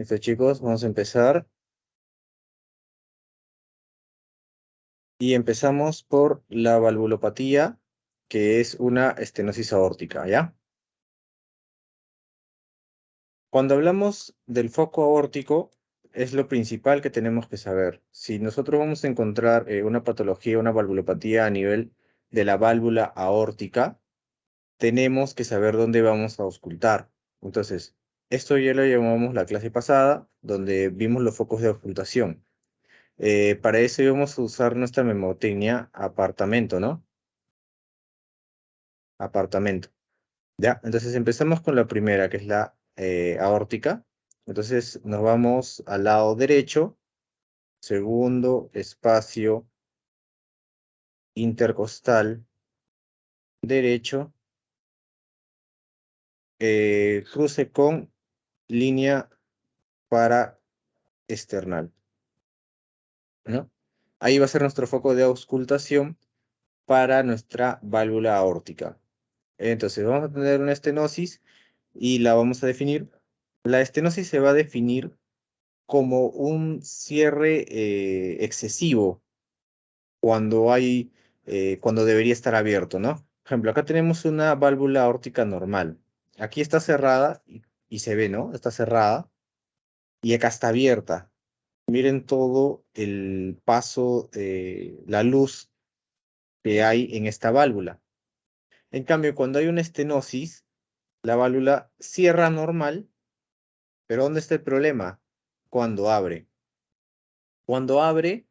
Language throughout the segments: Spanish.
Listo, chicos, vamos a empezar. Y empezamos por la valvulopatía, que es una estenosis aórtica, ¿ya? Cuando hablamos del foco aórtico, es lo principal que tenemos que saber. Si nosotros vamos a encontrar una patología, una valvulopatía a nivel de la válvula aórtica, tenemos que saber dónde vamos a auscultar. Entonces, esto ya lo llamamos la clase pasada, donde vimos los focos de auscultación. Para eso íbamos a usar nuestra memotecnia apartamento, ¿no? Apartamento. ¿Ya? Entonces empezamos con la primera, que es la aórtica. Entonces nos vamos al lado derecho, segundo espacio intercostal derecho, cruce con línea paraesternal, ¿no? Ahí va a ser nuestro foco de auscultación para nuestra válvula aórtica. Entonces vamos a tener una estenosis y la vamos a definir. La estenosis se va a definir como un cierre excesivo cuando debería estar abierto, ¿no? Por ejemplo, acá tenemos una válvula aórtica normal. Aquí está cerrada y se ve, ¿no? Está cerrada y acá está abierta. Miren todo el paso, la luz que hay en esta válvula. En cambio, cuando hay una estenosis, la válvula cierra normal, pero ¿dónde está el problema? Cuando abre. Cuando abre,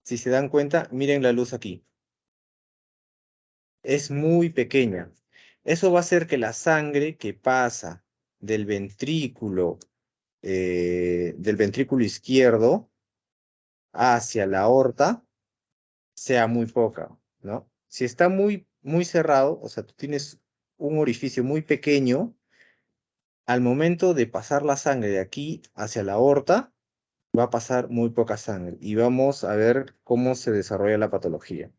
si se dan cuenta, miren la luz aquí. Es muy pequeña. Eso va a hacer que la sangre que pasa del ventrículo izquierdo hacia la aorta sea muy poca, ¿no? Si está muy, muy cerrado, o sea, tú tienes un orificio muy pequeño, al momento de pasar la sangre de aquí hacia la aorta, va a pasar muy poca sangre y vamos a ver cómo se desarrolla la patología.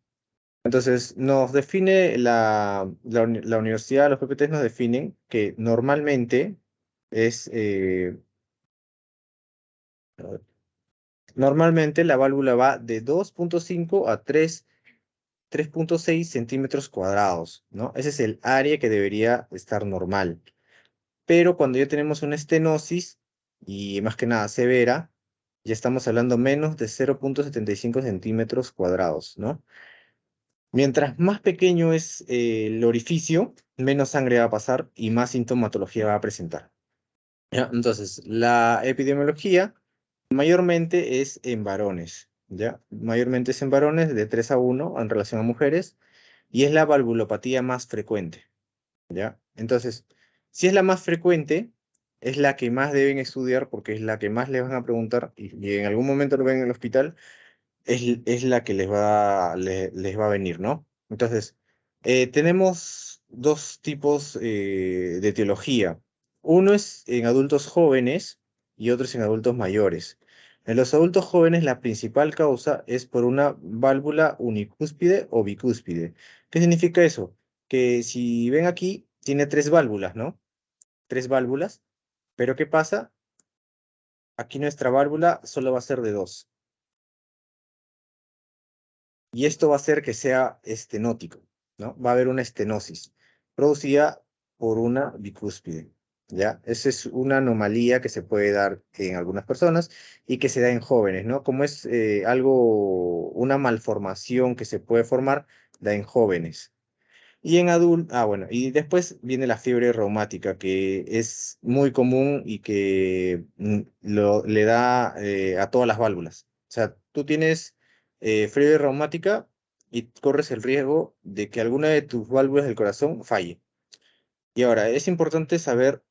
Entonces, nos define la universidad, los PPTs nos definen que normalmente es, normalmente la válvula va de 2,5 a 3,6 centímetros cuadrados, ¿no? Ese es el área que debería estar normal. Pero cuando ya tenemos una estenosis, y más que nada severa, ya estamos hablando menos de 0,75 centímetros cuadrados, ¿no? Mientras más pequeño es el orificio, menos sangre va a pasar y más sintomatología va a presentar. ¿Ya? Entonces, la epidemiología mayormente es en varones, ¿ya? Mayormente es en varones de 3 a 1 en relación a mujeres y es la valvulopatía más frecuente, ¿ya? Entonces, si es la más frecuente, es la que más deben estudiar porque es la que más les van a preguntar y en algún momento lo ven en el hospital es la que les va a venir, ¿no? Entonces, tenemos dos tipos de etiología. Uno es en adultos jóvenes y otro es en adultos mayores. En los adultos jóvenes la principal causa es por una válvula unicúspide o bicúspide. ¿Qué significa eso? Que si ven aquí, tiene tres válvulas, ¿no? Tres válvulas, pero ¿qué pasa? Aquí nuestra válvula solo va a ser de dos. Y esto va a hacer que sea estenótico, ¿no? Va a haber una estenosis producida por una bicúspide, ¿ya? Esa es una anomalía que se puede dar en algunas personas y que se da en jóvenes, ¿no? Como es una malformación que se puede formar, da en jóvenes. Y en adultos, bueno, y después viene la fiebre reumática, que es muy común y que le da a todas las válvulas. O sea, tú tienes fiebre reumática y corres el riesgo de que alguna de tus válvulas del corazón falle. Y ahora, es importante saber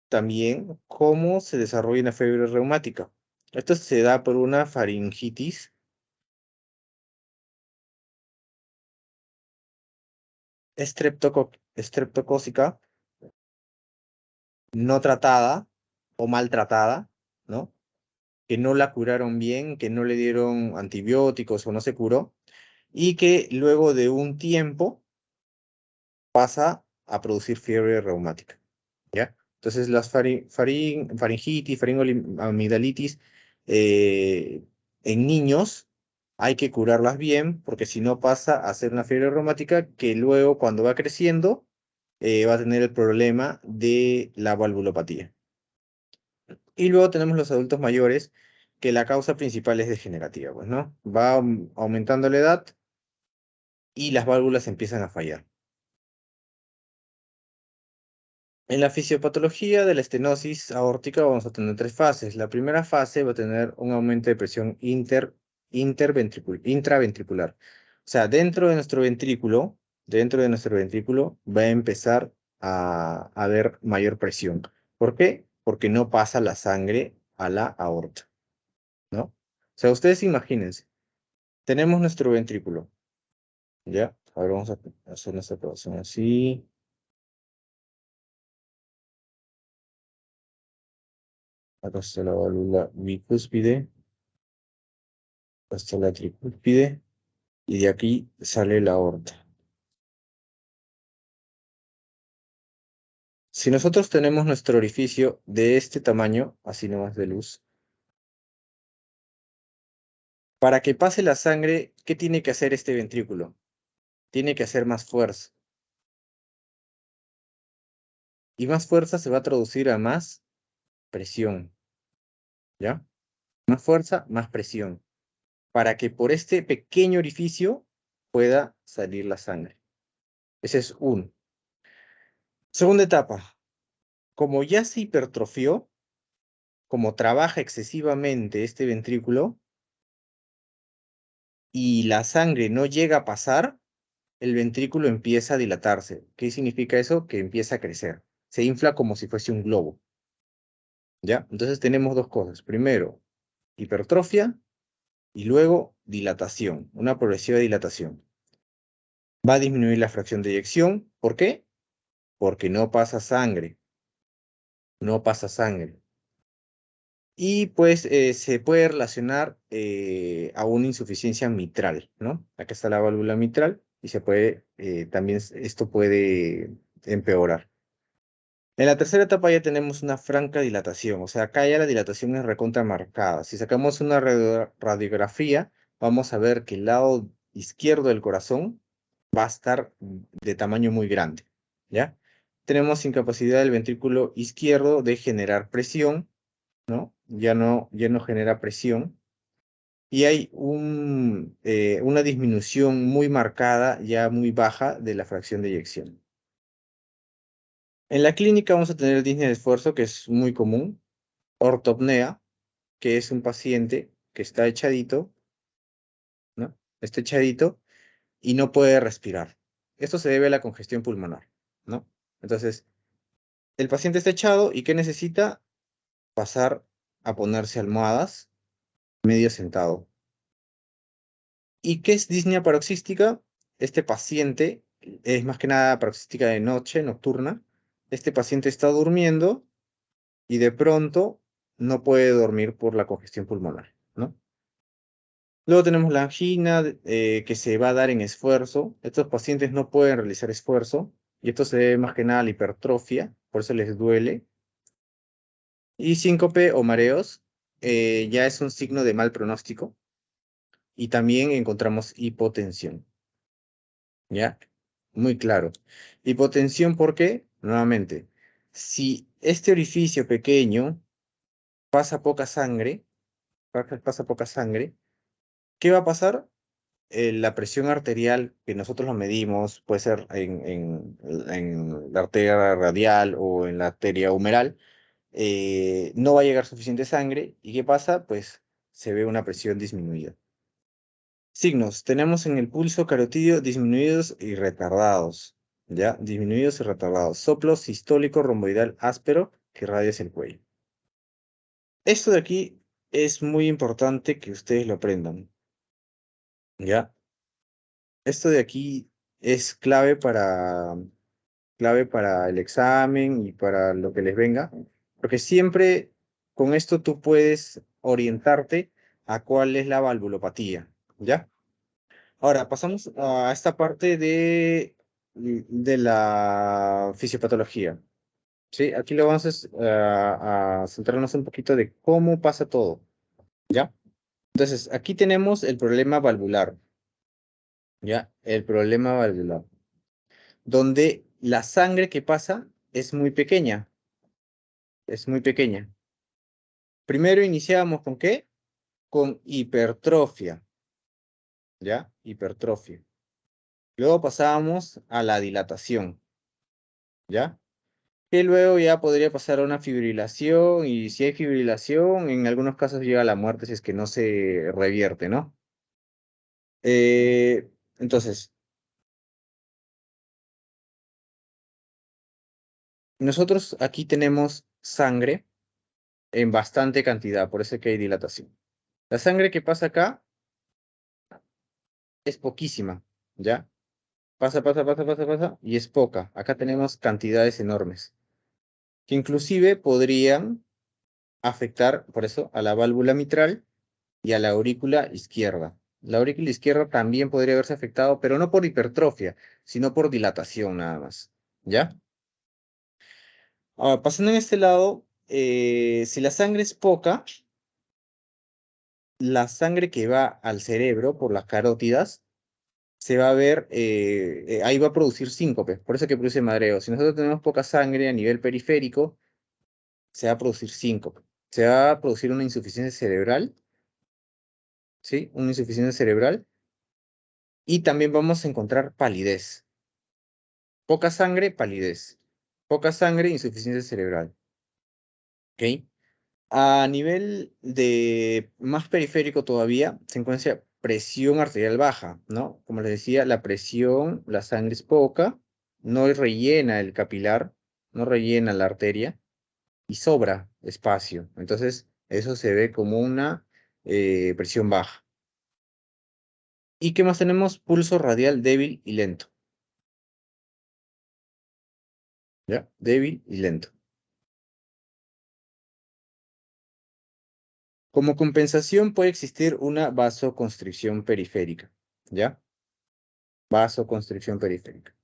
también cómo se desarrolla una fiebre reumática. Esto se da por una faringitis estreptocócica no tratada o maltratada, ¿no? Que no la curaron bien, que no le dieron antibióticos o no se curó, y que luego de un tiempo pasa a producir fiebre reumática, ¿ya? Entonces las faringitis, faringoamigdalitis en niños hay que curarlas bien porque si no pasa a ser una fiebre reumática que luego cuando va creciendo va a tener el problema de la valvulopatía. Y luego tenemos los adultos mayores que la causa principal es degenerativa, pues, ¿no? Va aumentando la edad y las válvulas empiezan a fallar. En la fisiopatología de la estenosis aórtica vamos a tener tres fases. La primera fase va a tener un aumento de presión intraventricular. O sea, dentro de nuestro ventrículo va a empezar a haber mayor presión. ¿Por qué? Porque no pasa la sangre a la aorta, ¿no? O sea, ustedes imagínense, tenemos nuestro ventrículo, ¿ya? Ahora vamos a hacer nuestra operación así. Acá está la válvula bicúspide. Hasta la tricúspide y de aquí sale la aorta. Si nosotros tenemos nuestro orificio de este tamaño, así nomás de luz, para que pase la sangre, ¿qué tiene que hacer este ventrículo? Tiene que hacer más fuerza. Y más fuerza se va a traducir a más presión, ¿ya? Más fuerza, más presión. Para que por este pequeño orificio pueda salir la sangre. Ese es uno. Segunda etapa. Como ya se hipertrofió, como trabaja excesivamente este ventrículo, y la sangre no llega a pasar, el ventrículo empieza a dilatarse. ¿Qué significa eso? Que empieza a crecer. Se infla como si fuese un globo, ¿ya? Entonces tenemos dos cosas. Primero, hipertrofia y luego dilatación, una progresiva dilatación. Va a disminuir la fracción de eyección. ¿Por qué? Porque no pasa sangre, no pasa sangre. Y pues se puede relacionar a una insuficiencia mitral, ¿no? Acá está la válvula mitral y se puede, también esto puede empeorar. En la tercera etapa ya tenemos una franca dilatación, o sea, acá ya la dilatación es recontra marcada. Si sacamos una radiografía, vamos a ver que el lado izquierdo del corazón va a estar de tamaño muy grande, ¿ya? Tenemos incapacidad del ventrículo izquierdo de generar presión, ¿no? Ya no genera presión. Y hay una disminución muy marcada, ya muy baja, de la fracción de eyección. En la clínica vamos a tener disnea de esfuerzo, que es muy común, ortopnea, que es un paciente que está echadito, ¿no? Está echadito y no puede respirar. Esto se debe a la congestión pulmonar, ¿no? Entonces, el paciente está echado y ¿qué necesita? Pasar a ponerse almohadas medio sentado. ¿Y qué es disnea paroxística? Este paciente es más que nada paroxística de noche, nocturna. Este paciente está durmiendo y de pronto no puede dormir por la congestión pulmonar, ¿no? Luego tenemos la angina que se va a dar en esfuerzo. Estos pacientes no pueden realizar esfuerzo y esto se debe más que nada a la hipertrofia, por eso les duele. Y síncope o mareos ya es un signo de mal pronóstico y también encontramos hipotensión. ¿Ya? Muy claro. Hipotensión, ¿por qué? Nuevamente, si este orificio pequeño pasa poca sangre, pasa poca sangre, ¿qué va a pasar? La presión arterial que nosotros lo medimos, puede ser en la arteria radial o en la arteria humeral, no va a llegar suficiente sangre. ¿Y qué pasa? Pues se ve una presión disminuida. Signos, tenemos en el pulso carotídeo disminuidos y retardados, ¿ya? Disminuidos y retardados. Soplo sistólico romboidal áspero que irradia hacia el cuello. Esto de aquí es muy importante que ustedes lo aprendan, ¿ya? Esto de aquí es clave para el examen y para lo que les venga, porque siempre con esto tú puedes orientarte a cuál es la valvulopatía, ¿ya? Ahora, pasamos a esta parte de la fisiopatología. ¿sí? Aquí lo vamos a centrarnos un poquito de cómo pasa todo, ¿ya? Entonces, aquí tenemos el problema valvular, ¿ya? El problema valvular, donde la sangre que pasa es muy pequeña. Primero iniciamos ¿con qué? Con hipertrofia, ¿ya? Hipertrofia. Luego pasábamos a la dilatación, ¿ya? Que luego ya podría pasar a una fibrilación, y si hay fibrilación, en algunos casos llega a la muerte si es que no se revierte, ¿no? Entonces, nosotros aquí tenemos sangre en bastante cantidad, por eso es que hay dilatación. La sangre que pasa acá es poquísima, ¿ya? Pasa, y es poca. Acá tenemos cantidades enormes, que inclusive podrían afectar, por eso, a la válvula mitral y a la aurícula izquierda. La aurícula izquierda también podría haberse afectado, pero no por hipertrofia, sino por dilatación nada más, ¿ya? Ahora, pasando en este lado, si la sangre es poca, la sangre que va al cerebro por las carótidas se va a ver, ahí va a producir síncope, por eso que produce mareo. Si nosotros tenemos poca sangre a nivel periférico, se va a producir síncope. Se va a producir una insuficiencia cerebral, ¿sí? Una insuficiencia cerebral. Y también vamos a encontrar palidez. Poca sangre, palidez. Poca sangre, insuficiencia cerebral. ¿Ok? A nivel de más periférico todavía, se encuentra presión arterial baja, ¿no? Como les decía, la presión, la sangre es poca, no rellena el capilar, no rellena la arteria y sobra espacio. Entonces, eso se ve como una presión baja. ¿Y qué más tenemos? Pulso radial débil y lento, ¿ya? Débil y lento. Como compensación puede existir una vasoconstricción periférica, ¿ya? Vasoconstricción periférica.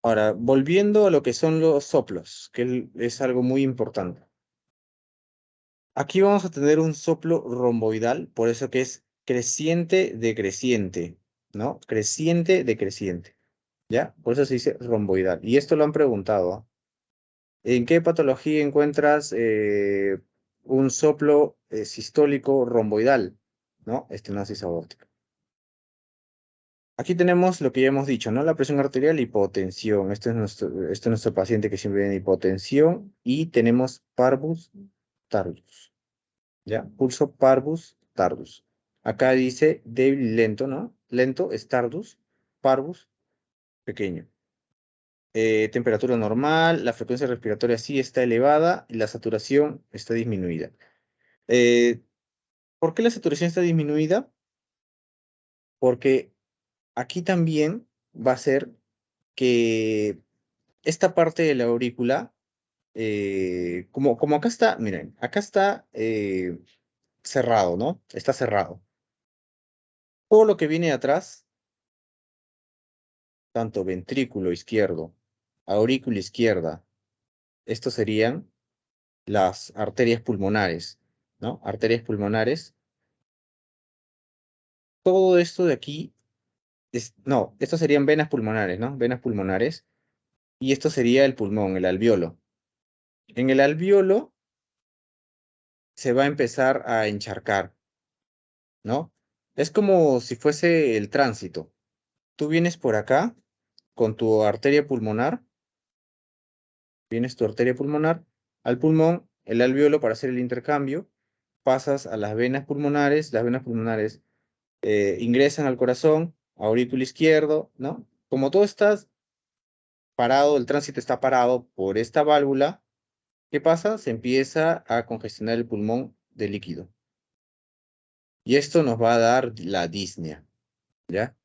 Ahora, volviendo a lo que son los soplos, que es algo muy importante. Aquí vamos a tener un soplo romboidal, por eso que es creciente decreciente, ¿no? Creciente decreciente, ¿ya? Por eso se dice romboidal. Y esto lo han preguntado, ¿ah? ¿En qué patología encuentras un soplo sistólico romboidal? ¿No? Estenosis aórtica. Aquí tenemos lo que ya hemos dicho, ¿no? La presión arterial, hipotensión. Este es nuestro paciente que siempre tiene hipotensión. Y tenemos parvus tardus, ¿ya? Pulso parvus tardus. Acá dice débil y lento, ¿no? Lento es tardus, parvus, pequeño. Temperatura normal, la frecuencia respiratoria sí está elevada y la saturación está disminuida. Eh, ¿Por qué la saturación está disminuida? Porque aquí también va a ser que esta parte de la aurícula, como acá está, miren, acá está cerrado, ¿no? Está cerrado. Todo lo que viene de atrás, tanto ventrículo izquierdo, aurícula izquierda, estos serían las arterias pulmonares, ¿no? Arterias pulmonares. Todo esto de aquí, no, estos serían venas pulmonares, ¿no? Venas pulmonares. Y esto sería el pulmón, el alveolo. En el alveolo se va a empezar a encharcar, ¿no? Es como si fuese el tránsito. Tú vienes por acá con tu arteria pulmonar, vienes tu arteria pulmonar al pulmón, el alveolo para hacer el intercambio, pasas a las venas pulmonares ingresan al corazón, aurículo izquierdo, ¿no? Como todo está parado, el tránsito está parado por esta válvula, ¿qué pasa? Se empieza a congestionar el pulmón de líquido. Y esto nos va a dar la disnea, ¿ya?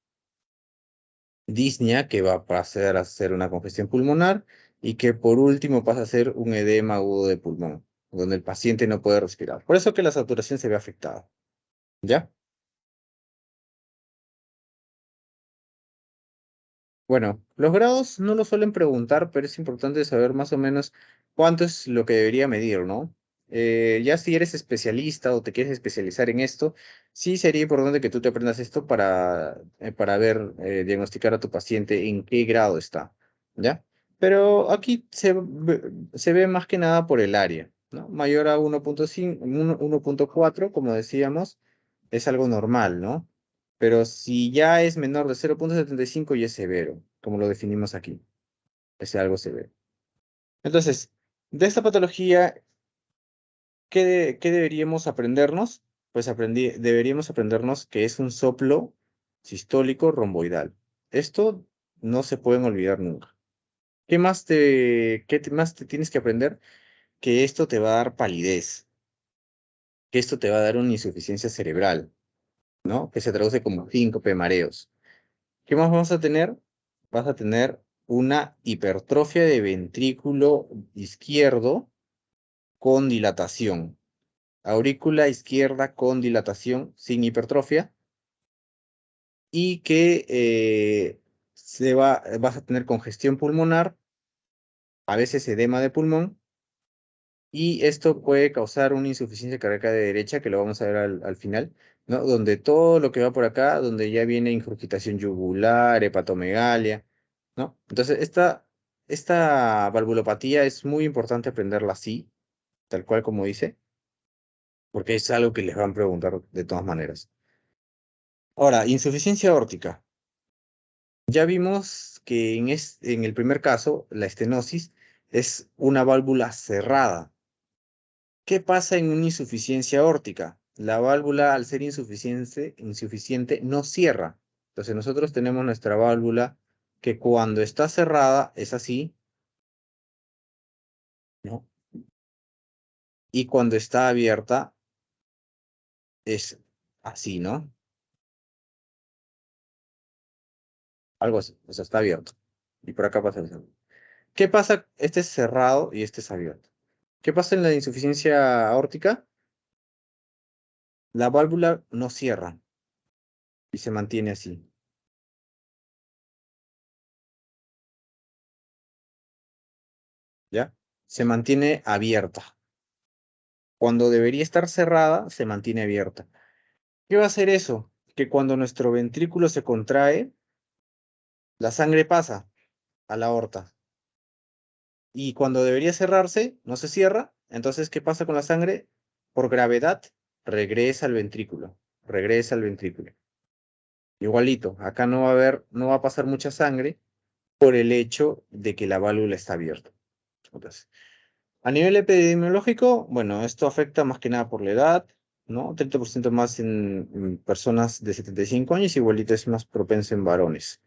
Disnea que va a pasar a ser una congestión pulmonar y que por último pasa a ser un edema agudo de pulmón, donde el paciente no puede respirar. Por eso que la saturación se ve afectada, ¿ya? Bueno, los grados no lo suelen preguntar, pero es importante saber más o menos cuánto es lo que debería medir, ¿no? Ya si eres especialista o te quieres especializar en esto, sí sería importante que tú te aprendas esto para ver, diagnosticar a tu paciente en qué grado está, ¿ya? Pero aquí se ve más que nada por el área, ¿no? Mayor a 1.5, 1.4, como decíamos, es algo normal, ¿no? Pero si ya es menor de 0.75 ya es severo, como lo definimos aquí. Es algo severo. Entonces, de esta patología, ¿qué deberíamos aprendernos? Pues deberíamos aprendernos que es un soplo sistólico romboidal. Esto no se pueden olvidar nunca. Más te tienes que aprender? Que esto te va a dar palidez, que esto te va a dar una insuficiencia cerebral, ¿no? Que se traduce como síncope, mareos. ¿Qué más vas a tener? Vas a tener una hipertrofia de ventrículo izquierdo con dilatación. Aurícula izquierda con dilatación sin hipertrofia y que vas a tener congestión pulmonar, a veces edema de pulmón, y esto puede causar una insuficiencia cardíaca de derecha, que lo vamos a ver al final, ¿no? Donde todo lo que va por acá, donde ya viene ingurgitación yugular, hepatomegalia, ¿no? Entonces, esta valvulopatía es muy importante aprenderla así, tal cual como dice, porque es algo que les van a preguntar de todas maneras. Ahora, insuficiencia aórtica. Ya vimos que en el primer caso, la estenosis es una válvula cerrada. ¿Qué pasa en una insuficiencia aórtica? La válvula, al ser insuficiente, no cierra. Entonces nosotros tenemos nuestra válvula que cuando está cerrada es así, ¿no? Y cuando está abierta es así, ¿no? Algo así, o sea, está abierto. Y por acá pasa eso. ¿Qué pasa? Este es cerrado y este es abierto. ¿Qué pasa en la insuficiencia aórtica? La válvula no cierra y se mantiene así, ¿ya? Se mantiene abierta. Cuando debería estar cerrada, se mantiene abierta. ¿Qué va a hacer eso? Que cuando nuestro ventrículo se contrae, la sangre pasa a la aorta. Y cuando debería cerrarse, no se cierra. Entonces, ¿qué pasa con la sangre? Por gravedad, regresa al ventrículo. Regresa al ventrículo. Igualito, acá no va a pasar mucha sangre por el hecho de que la válvula está abierta. Entonces, a nivel epidemiológico, bueno, esto afecta más que nada por la edad, ¿no? 30% más en personas de 75 años, igualito es más propenso en varones.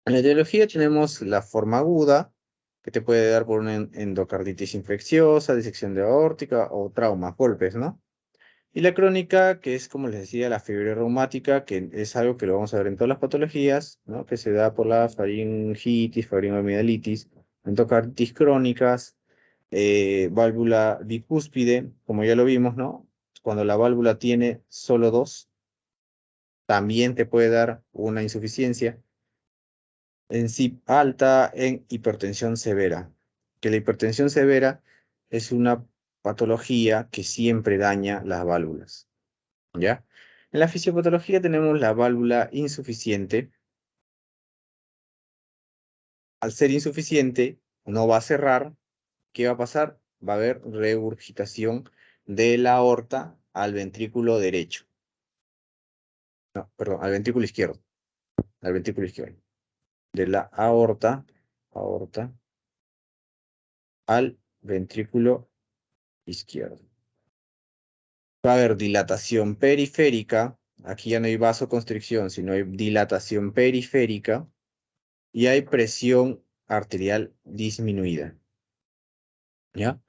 En la etiología tenemos la forma aguda, que te puede dar por una endocarditis infecciosa, disección de aórtica o traumas, golpes, ¿no? Y la crónica, que es, como les decía, la fiebre reumática, que es algo que lo vamos a ver en todas las patologías, ¿no? Que se da por la faringitis, faringoamidalitis, endocarditis crónicas, válvula bicúspide, como ya lo vimos, ¿no? Cuando la válvula tiene solo dos, también te puede dar una insuficiencia. En sí alta en hipertensión severa, que la hipertensión severa es una patología que siempre daña las válvulas, ¿ya? En la fisiopatología tenemos la válvula insuficiente. Al ser insuficiente, no va a cerrar. ¿Qué va a pasar? Va a haber regurgitación de la aorta al ventrículo derecho. No, perdón, al ventrículo izquierdo. Al ventrículo izquierdo. De la aorta al ventrículo izquierdo. Va a haber dilatación periférica. Aquí ya no hay vasoconstricción, sino hay dilatación periférica. Y hay presión arterial disminuida. ¿Ya?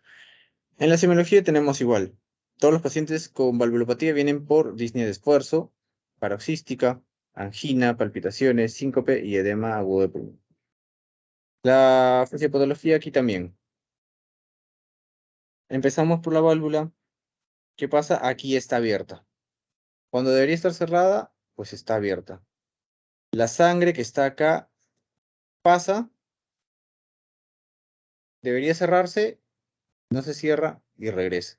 En la semiología tenemos igual. Todos los pacientes con valvulopatía vienen por disnea de esfuerzo, paroxística, angina, palpitaciones, síncope y edema agudo de pulmón. La fisiopatología aquí también. Empezamos por la válvula. ¿Qué pasa? Aquí está abierta. Cuando debería estar cerrada, pues está abierta. La sangre que está acá pasa, debería cerrarse, no se cierra y regresa.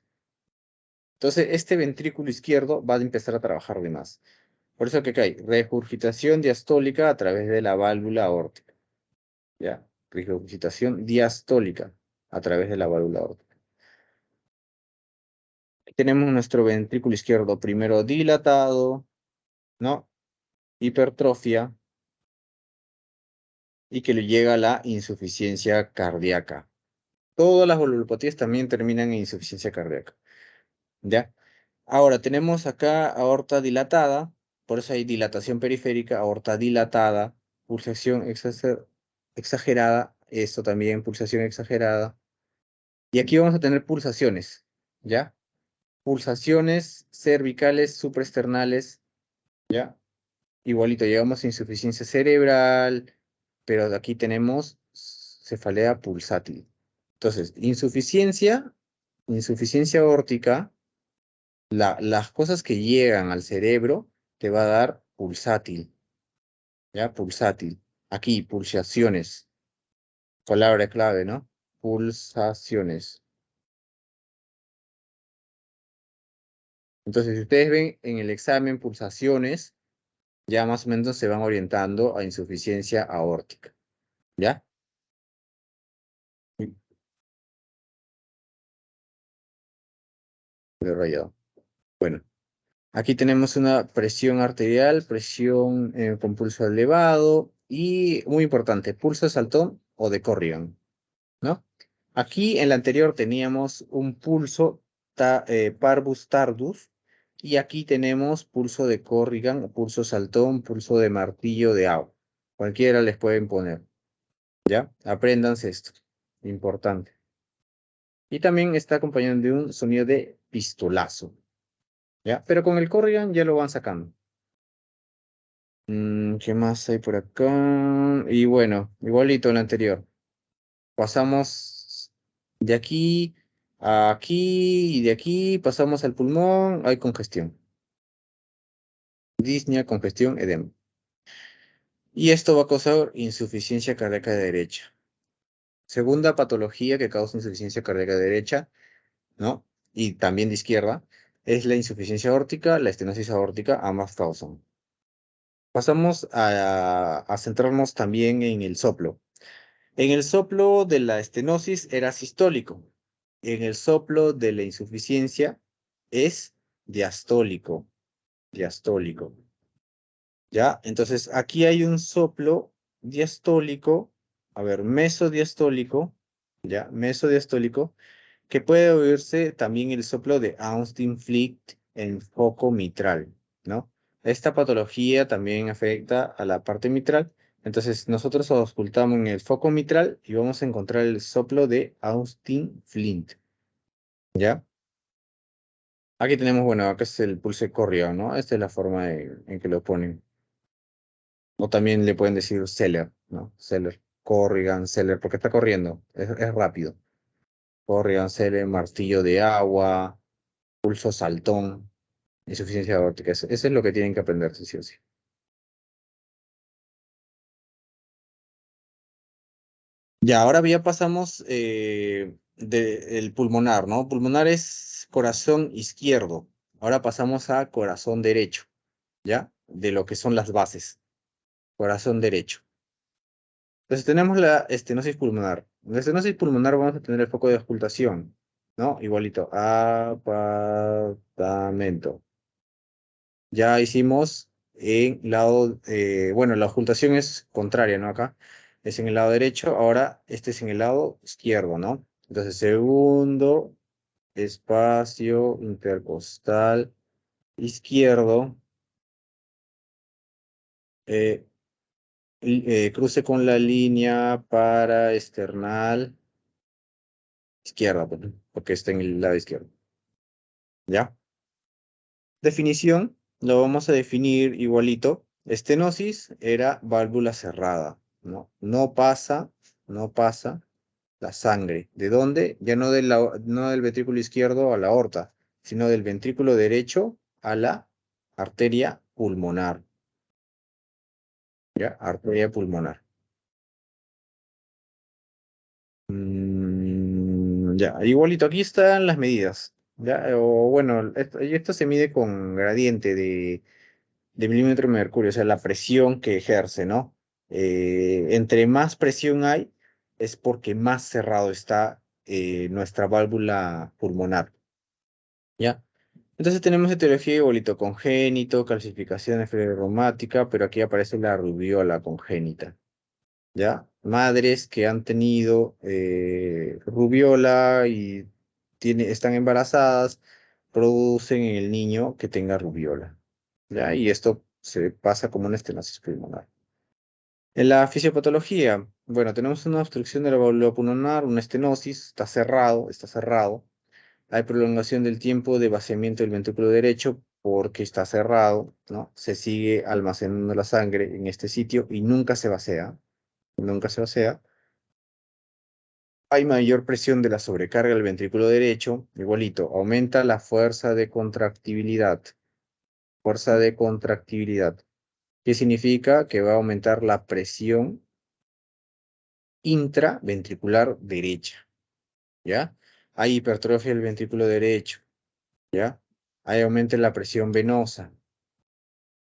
Entonces, este ventrículo izquierdo va a empezar a trabajar de más. Por eso que cae regurgitación diastólica a través de la válvula aórtica. ¿Ya? Regurgitación diastólica a través de la válvula aórtica. Tenemos nuestro ventrículo izquierdo primero dilatado, ¿no? Hipertrofia y que le llega a la insuficiencia cardíaca. Todas las valvulopatías también terminan en insuficiencia cardíaca. ¿Ya? Ahora tenemos acá aorta dilatada, por eso hay dilatación periférica, aorta dilatada, pulsación exagerada, esto también, pulsación exagerada. Y aquí vamos a tener pulsaciones, ¿ya? Pulsaciones cervicales supraesternales, ¿ya? Igualito, llegamos a insuficiencia cerebral, pero aquí tenemos cefalea pulsátil. Entonces, insuficiencia aórtica, las cosas que llegan al cerebro te va a dar pulsátil, ¿ya? Pulsátil. Aquí, pulsaciones. Palabra clave, ¿no? Pulsaciones. Entonces, si ustedes ven en el examen pulsaciones, ya más o menos se van orientando a insuficiencia aórtica, ¿ya? Uy, lo he rayado. Bueno, aquí tenemos una presión arterial, presión con pulso elevado y, muy importante, pulso saltón o de Corrigan, ¿no? Aquí en la anterior teníamos un pulso parvus tardus y aquí tenemos pulso de Corrigan, pulso saltón, pulso de martillo de agua. Cualquiera les pueden poner, ¿ya? Apréndanse esto, importante. Y también está acompañado de un sonido de pistolazo, ¿ya? Pero con el Corrigan ya lo van sacando. ¿Qué más hay por acá? Y bueno, igualito el anterior. Pasamos de aquí a aquí y de aquí pasamos al pulmón, hay congestión. Disnea, congestión, edema. Y esto va a causar insuficiencia cardíaca derecha. Segunda patología que causa insuficiencia cardíaca derecha, ¿no? Y también de izquierda, es la insuficiencia aórtica, la estenosis aórtica, ambas causan. Pasamos a centrarnos también en el soplo. En el soplo de la estenosis era sistólico. En el soplo de la insuficiencia es diastólico. Diastólico. ¿Ya? Entonces, aquí hay un soplo diastólico, a ver, mesodiastólico, ¿ya? Mesodiastólico, que puede oírse también el soplo de Austin-Flick en foco mitral, ¿no? Esta patología también afecta a la parte mitral, entonces nosotros auscultamos en el foco mitral y vamos a encontrar el soplo de Austin-Flint, ¿ya? Aquí tenemos, bueno, acá es el pulso córneo, ¿no? Esta es la forma en que lo ponen. O también le pueden decir Seller, ¿no? Seller, Corrigan, Seller, porque está corriendo, es rápido. Corrigan, Seller, martillo de agua, pulso saltón, insuficiencia aórtica. Eso es lo que tienen que aprender, sí o sí. Ya, ahora ya pasamos del pulmonar, ¿no? Pulmonar es corazón izquierdo. Ahora pasamos a corazón derecho, ¿ya? De lo que son las bases. Corazón derecho. Entonces tenemos la estenosis pulmonar. En la estenosis pulmonar vamos a tener el foco de auscultación, ¿no? Igualito. Apartamento. Ya hicimos en lado, bueno, la ocultación es contraria, ¿no? Acá es en el lado derecho, ahora este es en el lado izquierdo, ¿no? Entonces, segundo espacio intercostal izquierdo, eh, cruce con la línea paraesternal izquierda, porque está en el lado izquierdo, ¿ya? Definición, lo vamos a definir igualito. Estenosis era válvula cerrada, ¿no? No pasa la sangre. ¿De dónde? Ya no, no del ventrículo izquierdo a la aorta, sino del ventrículo derecho a la arteria pulmonar, ¿ya? Arteria pulmonar. Ya, igualito, aquí están las medidas. Ya, o bueno, esto se mide con gradiente de milímetro de mercurio, o sea, la presión que ejerce, ¿no? Entre más presión hay, es porque más cerrado está nuestra válvula pulmonar, ¿ya? Entonces tenemos etiología de bolito congénito, calcificación escleromática, pero aquí aparece la rubiola congénita, ¿ya? Madres que han tenido rubiola y están embarazadas, producen en el niño que tenga rubiola, ¿ya? Y esto se pasa como una estenosis pulmonar. En la fisiopatología, bueno, tenemos una obstrucción de la válvula pulmonar, una estenosis, está cerrado. Hay prolongación del tiempo de vaciamiento del ventrículo derecho porque está cerrado, ¿no? Se sigue almacenando la sangre en este sitio y nunca se vacía. Hay mayor presión de la sobrecarga del ventrículo derecho, igualito, aumenta la fuerza de contractibilidad, que significa que va a aumentar la presión intraventricular derecha, ¿ya? Hay hipertrofia del ventrículo derecho, ¿ya? Hay aumento en la presión venosa.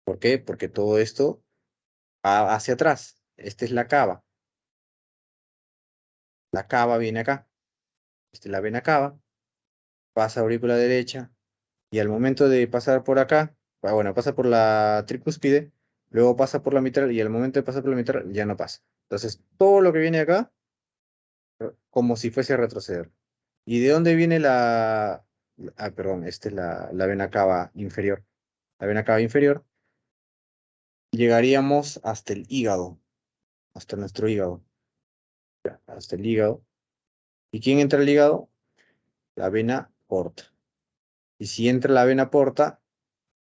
¿Por qué? Porque todo esto va hacia atrás. Esta es la cava. La cava viene acá. Esta es la vena cava. Pasa a aurícula derecha. Y al momento de pasar por acá, bueno, pasa por la tricúspide, luego pasa por la mitral y al momento de pasar por la mitral ya no pasa. Entonces, todo lo que viene acá, como si fuese a retroceder. ¿Y de dónde viene perdón, esta es la vena cava inferior. La vena cava inferior, llegaríamos hasta el hígado, hasta nuestro hígado, hasta el hígado. ¿Y quién entra al hígado? La vena porta. Y si entra la vena porta,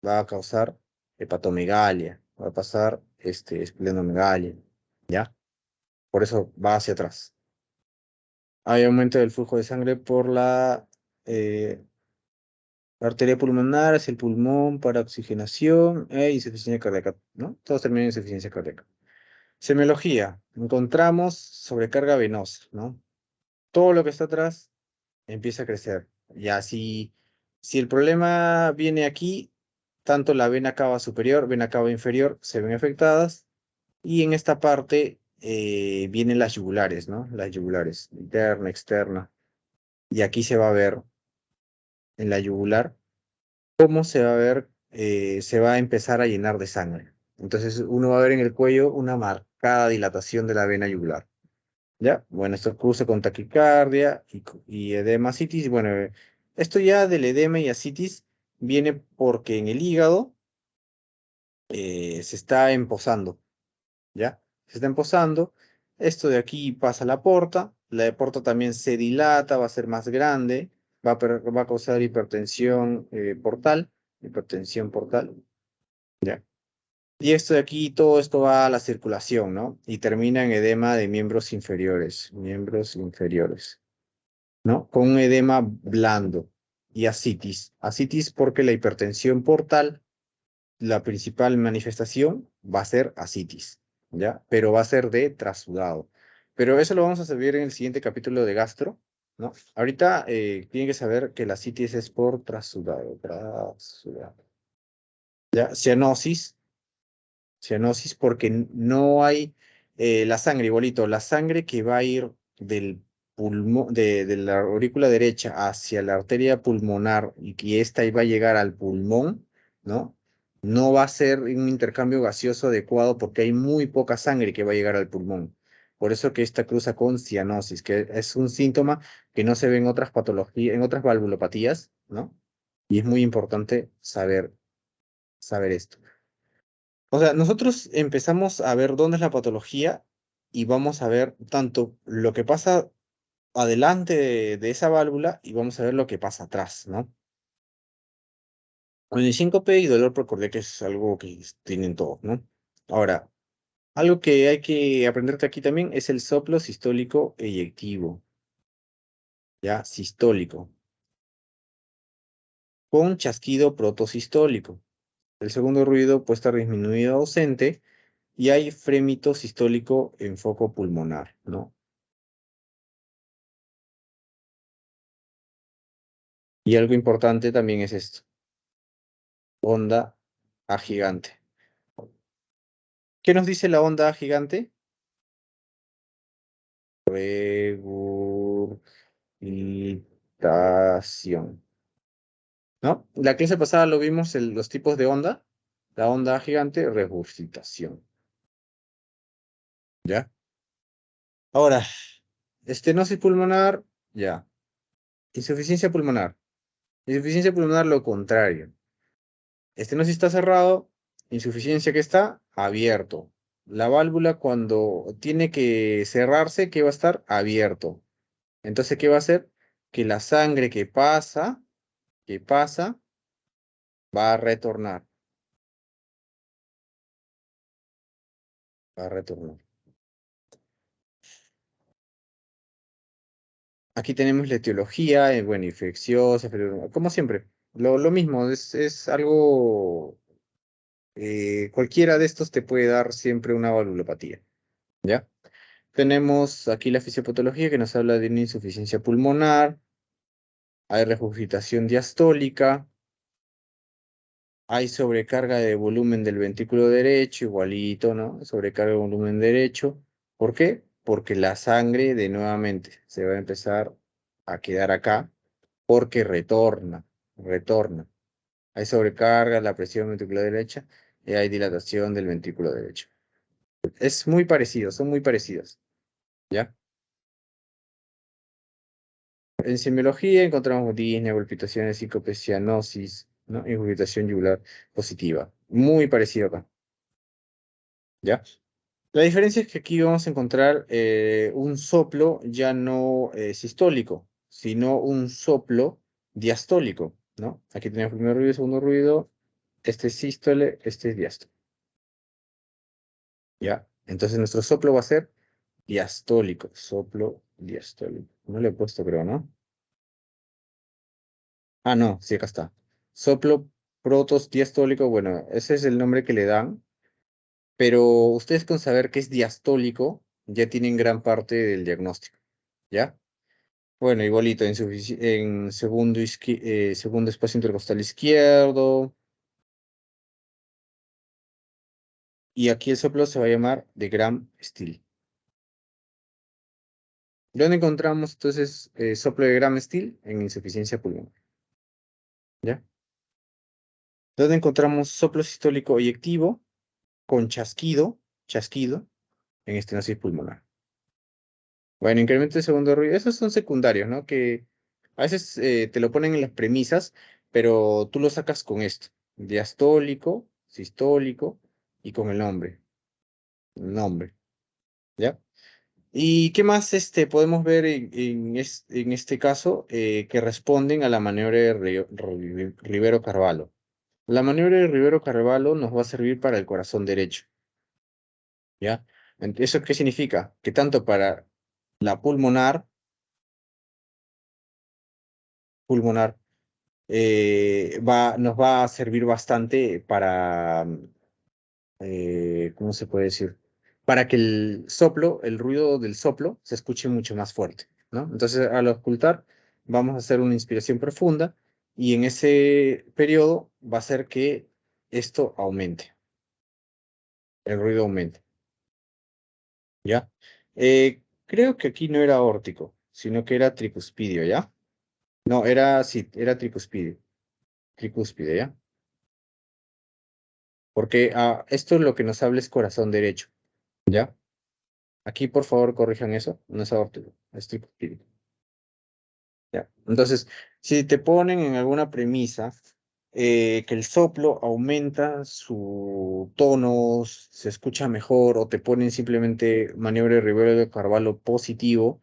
va a causar hepatomegalia, va a pasar esplenomegalia, ¿ya? Por eso va hacia atrás. Hay aumento del flujo de sangre por eh, la arteria pulmonar hacia el pulmón para oxigenación e insuficiencia cardíaca, ¿no? Todos terminan en insuficiencia cardíaca. Semiología, encontramos sobrecarga venosa, ¿no? Todo lo que está atrás empieza a crecer. Ya si el problema viene aquí, tanto la vena cava superior, vena cava inferior se ven afectadas y en esta parte vienen las yugulares, ¿no? Las yugulares, interna, externa. Y aquí se va a ver en la yugular cómo se va a ver, se va a empezar a llenar de sangre. Entonces uno va a ver en el cuello una marcada dilatación de la vena yugular. ¿Ya? Bueno, esto cruza con taquicardia y edema citis. Bueno, esto ya del edema y asitis viene porque en el hígado se está empozando, ¿ya? Se está empozando. Esto de aquí pasa a la de porta también se dilata, va a ser más grande, va a causar hipertensión portal, ¿ya? Y esto de aquí, todo esto va a la circulación, ¿no? Y termina en edema de miembros inferiores. ¿No? Con un edema blando y asitis. Asitis porque la hipertensión portal, la principal manifestación va a ser asitis, ¿ya? Pero va a ser de trasudado. Pero eso lo vamos a ver en el siguiente capítulo de gastro, ¿no? Ahorita tienen que saber que la asitis es por trasudado. ¿Ya? Cianosis porque no hay la sangre, igualito, la sangre que va a ir del pulmón, de la aurícula derecha hacia la arteria pulmonar y que esta iba a llegar al pulmón, ¿no? No va a ser un intercambio gaseoso adecuado porque hay muy poca sangre que va a llegar al pulmón. Por eso que esta cruza con cianosis, que es un síntoma que no se ve en otras patologías, en otras valvulopatías, ¿no? Y es muy importante saber esto. O sea, nosotros empezamos a ver dónde es la patología y vamos a ver tanto lo que pasa adelante de esa válvula y vamos a ver lo que pasa atrás, ¿no? Con el síncope y dolor por que es algo que tienen todos, ¿no? Ahora, algo que hay que aprenderte aquí también es el soplo sistólico eyectivo, ¿ya? Sistólico, con chasquido protosistólico. El segundo ruido puede estar disminuido o ausente y hay frémito sistólico en foco pulmonar, ¿no? Y algo importante también es esto, onda A gigante. ¿Qué nos dice la onda A gigante? Regurgitación, ¿no? La clase pasada lo vimos en los tipos de onda. La onda A gigante, regurgitación, ¿ya? Ahora, estenosis pulmonar, ya. Insuficiencia pulmonar. Insuficiencia pulmonar, lo contrario. Estenosis está cerrado, insuficiencia que está abierto. La válvula cuando tiene que cerrarse, ¿qué va a estar? Abierto. Entonces, ¿qué va a hacer? Que la sangre que pasa, va a retornar. Va a retornar. Aquí tenemos la etiología, bueno, infecciosa, como siempre. Lo mismo, es algo, cualquiera de estos te puede dar siempre una valvulopatía, ¿ya? Tenemos aquí la fisiopatología que nos habla de una insuficiencia pulmonar, hay regurgitación diastólica, hay sobrecarga de volumen del ventrículo derecho, igualito, ¿no? Sobrecarga de volumen derecho. ¿Por qué? Porque la sangre de nuevamente se va a empezar a quedar acá porque retorna. Hay sobrecarga, la presión ventricular derecha y hay dilatación del ventrículo derecho. Es muy parecido, son muy parecidos, ¿ya? En semiología encontramos disnea, palpitaciones, síncope, cianosis, ¿no? Irritación yugular positiva. Muy parecido acá, ¿ya? La diferencia es que aquí vamos a encontrar un soplo ya no sistólico, sino un soplo diastólico, ¿no? Aquí tenemos primer ruido, segundo ruido, este es sístole, este es diástole, ¿ya? Entonces nuestro soplo va a ser diastólico, soplo diastólico. No le he puesto, creo, ¿no? Ah, no, sí, acá está. Soplo protos diastólico, bueno, ese es el nombre que le dan, pero ustedes con saber que es diastólico ya tienen gran parte del diagnóstico, ¿ya? Bueno, igualito, en segundo espacio intercostal izquierdo, y aquí el soplo se va a llamar de Gram Still. ¿Dónde encontramos entonces soplo de Gram Still? En insuficiencia pulmonar, ¿ya? ¿Dónde encontramos soplo sistólico eyectivo con chasquido, en estenosis pulmonar? Bueno, incremento de segundo ruido, esos son secundarios, ¿no? Que a veces te lo ponen en las premisas, pero tú lo sacas con esto, diastólico, sistólico y con el nombre, ¿ya? ¿Y qué más podemos ver en este caso que responden a la maniobra de Rivero-Carvalho? La maniobra de Rivero-Carvalho nos va a servir para el corazón derecho, ¿ya? ¿Eso qué significa? Que tanto para la pulmonar, nos va a servir bastante para, ¿cómo se puede decir? Para que el ruido del soplo se escuche mucho más fuerte, ¿no? Entonces, al ocultar, vamos a hacer una inspiración profunda y en ese periodo va a hacer que esto aumente, el ruido aumente, ¿ya? Creo que aquí no era aórtico, sino que era tricuspidio, ¿ya? No, sí, era tricúspide, ¿ya? Porque esto es lo que nos habla es corazón derecho, ¿ya? Aquí, por favor, corrijan eso, no es aórtico, es tricuspidio, ¿ya? Entonces, si te ponen en alguna premisa que el soplo aumenta su tono, se escucha mejor, o te ponen simplemente maniobra de Rivero de Carvalho positivo,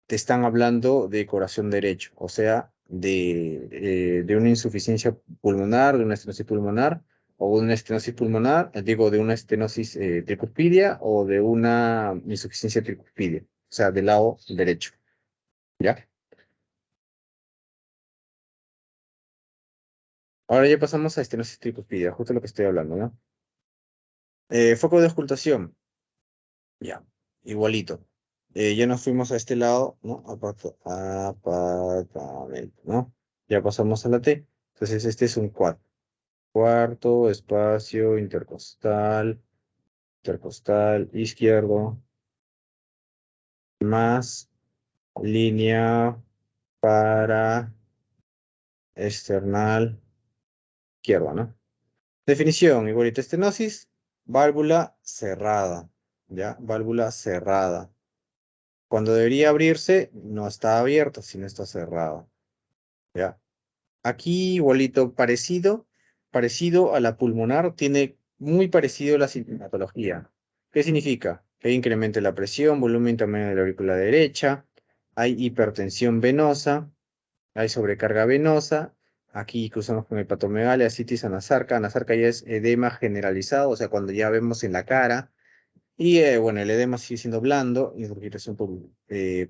te están hablando de corazón derecho, o sea, de una insuficiencia pulmonar, de una estenosis pulmonar, o una estenosis pulmonar, digo, de una estenosis tricuspidia o de una insuficiencia tricuspidia, o sea, del lado derecho, ¿ya? Ahora ya pasamos a estenosis tricuspidia, justo lo que estoy hablando, ¿no? Foco de auscultación, ya, igualito. Ya nos fuimos a este lado, ¿no? Apartamento, ¿no? Ya pasamos a la T. Entonces este es un cuarto. Cuarto, espacio, intercostal, izquierdo, más línea para external izquierda, ¿no? Definición, igualito estenosis, válvula cerrada, ¿ya? Válvula cerrada. Cuando debería abrirse, no está abierta, sino está cerrada, ¿ya? Aquí igualito parecido a la pulmonar, tiene muy parecido a la sintomatología. ¿Qué significa? Que hay incremento de la presión, volumen también de la aurícula derecha, hay hipertensión venosa, hay sobrecarga venosa. Aquí cruzamos con hepatomegalia, citis, anasarca. Anasarca ya es edema generalizado, o sea, cuando ya vemos en la cara. Y bueno, el edema sigue siendo blando y regurgitación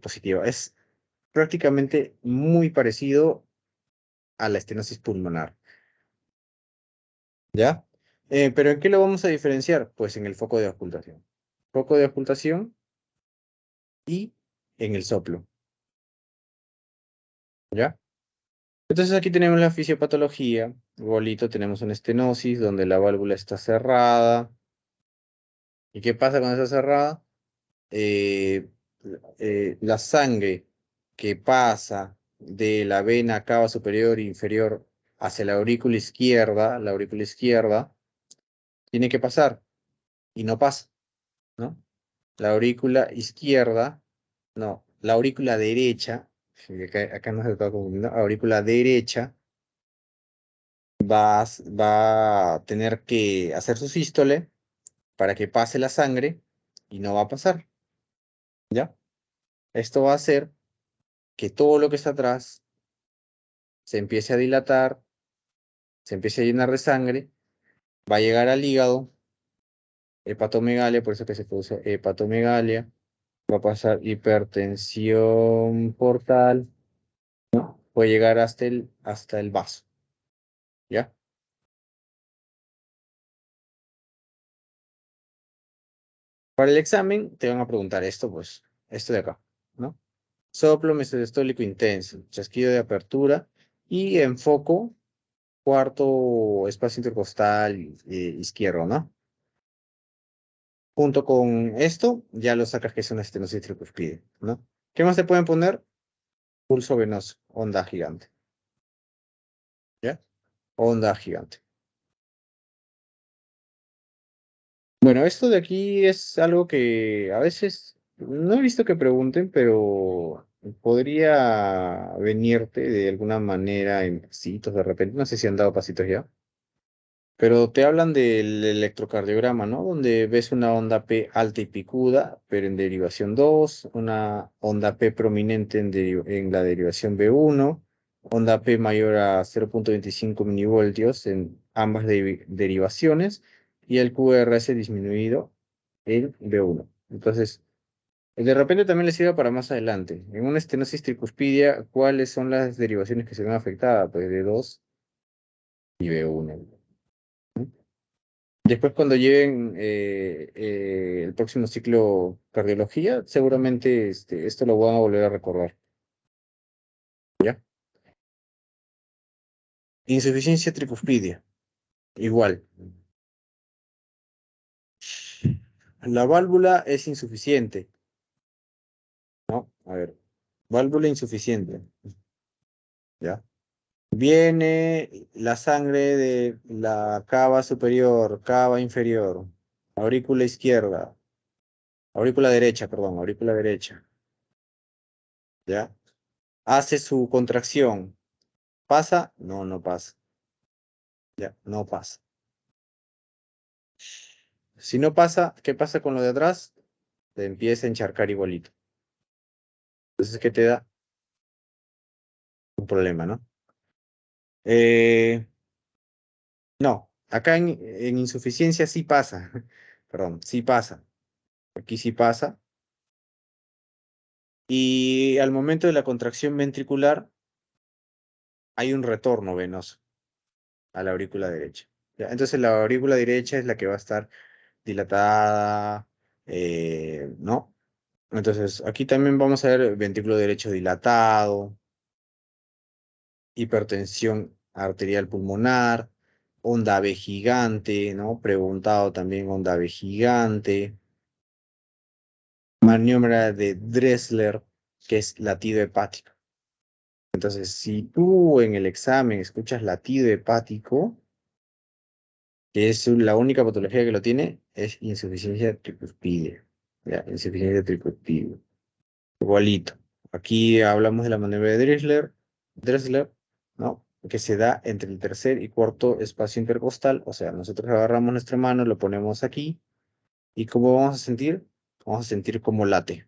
positiva. Es prácticamente muy parecido a la estenosis pulmonar, ¿ya? Pero ¿en qué lo vamos a diferenciar? Pues en el foco de ocultación. Foco de ocultación y en el soplo, ¿ya? Entonces aquí tenemos la fisiopatología. Igualito tenemos una estenosis donde la válvula está cerrada. ¿Y qué pasa cuando está cerrada? Eh, la sangre que pasa de la vena cava superior e inferior hacia la aurícula izquierda, tiene que pasar y no pasa, ¿no? La aurícula izquierda, no, la aurícula derecha, sí, acá no se está confundiendo, aurícula derecha va a tener que hacer su sístole para que pase la sangre y no va a pasar, ¿ya? Esto va a hacer que todo lo que está atrás se empiece a dilatar, se empiece a llenar de sangre, va a llegar al hígado, hepatomegalia, por eso que se produce hepatomegalia, va a pasar hipertensión portal, puede llegar hasta el vaso, ¿ya? Para el examen te van a preguntar esto, pues, esto de acá, ¿no? Soplo mesodiastólico intenso, chasquido de apertura y enfoco cuarto espacio intercostal izquierdo, ¿no? Junto con esto, ya lo sacas que es una estenosis tricuspide, ¿no? ¿Qué más te pueden poner? Pulso venoso, onda gigante, ¿ya? Onda gigante. Bueno, esto de aquí es algo que a veces no he visto que pregunten, pero podría venirte de alguna manera en pasitos de repente. No sé si han dado pasitos ya. Pero te hablan del electrocardiograma, ¿no? Donde ves una onda P alta y picuda, pero en derivación 2, una onda P prominente en la derivación B1, onda P mayor a 0,25 milivoltios en ambas derivaciones, y el QRS disminuido en B1. Entonces, de repente también le sirve para más adelante. En una estenosis tricuspidia, ¿cuáles son las derivaciones que se ven afectadas? Pues D2 y B1. Después, cuando lleguen el próximo ciclo cardiología, seguramente esto lo van a volver a recordar. ¿Ya? Insuficiencia tricuspidia. Igual. La válvula es insuficiente, ¿no? A ver. Válvula insuficiente. ¿Ya? Viene la sangre de la cava superior, cava inferior, aurícula izquierda, aurícula derecha, perdón, aurícula derecha. ¿Ya? Hace su contracción. ¿Pasa? No, no pasa. Ya, no pasa. Si no pasa, ¿qué pasa con lo de atrás? Te empieza a encharcar igualito. Entonces, ¿qué te da? Un problema, ¿no? Eh, no, acá en insuficiencia sí pasa. Perdón, sí pasa. Aquí sí pasa. Y al momento de la contracción ventricular hay un retorno venoso a la aurícula derecha. ¿Ya? Entonces la aurícula derecha es la que va a estar dilatada, ¿no? Entonces, aquí también vamos a ver ventrículo derecho dilatado, hipertensión arterial pulmonar, onda B gigante, ¿no? Preguntado también onda B gigante, maniobra de Dressler, que es latido hepático. Entonces, si tú en el examen escuchas latido hepático, que es la única patología que lo tiene, es insuficiencia tricuspide. ¿Ya? Insuficiencia tricuspide. Igualito. Aquí hablamos de la maniobra de Dressler, ¿no? Que se da entre el tercer y cuarto espacio intercostal. O sea, nosotros agarramos nuestra mano, lo ponemos aquí. ¿Y cómo vamos a sentir? Vamos a sentir como late.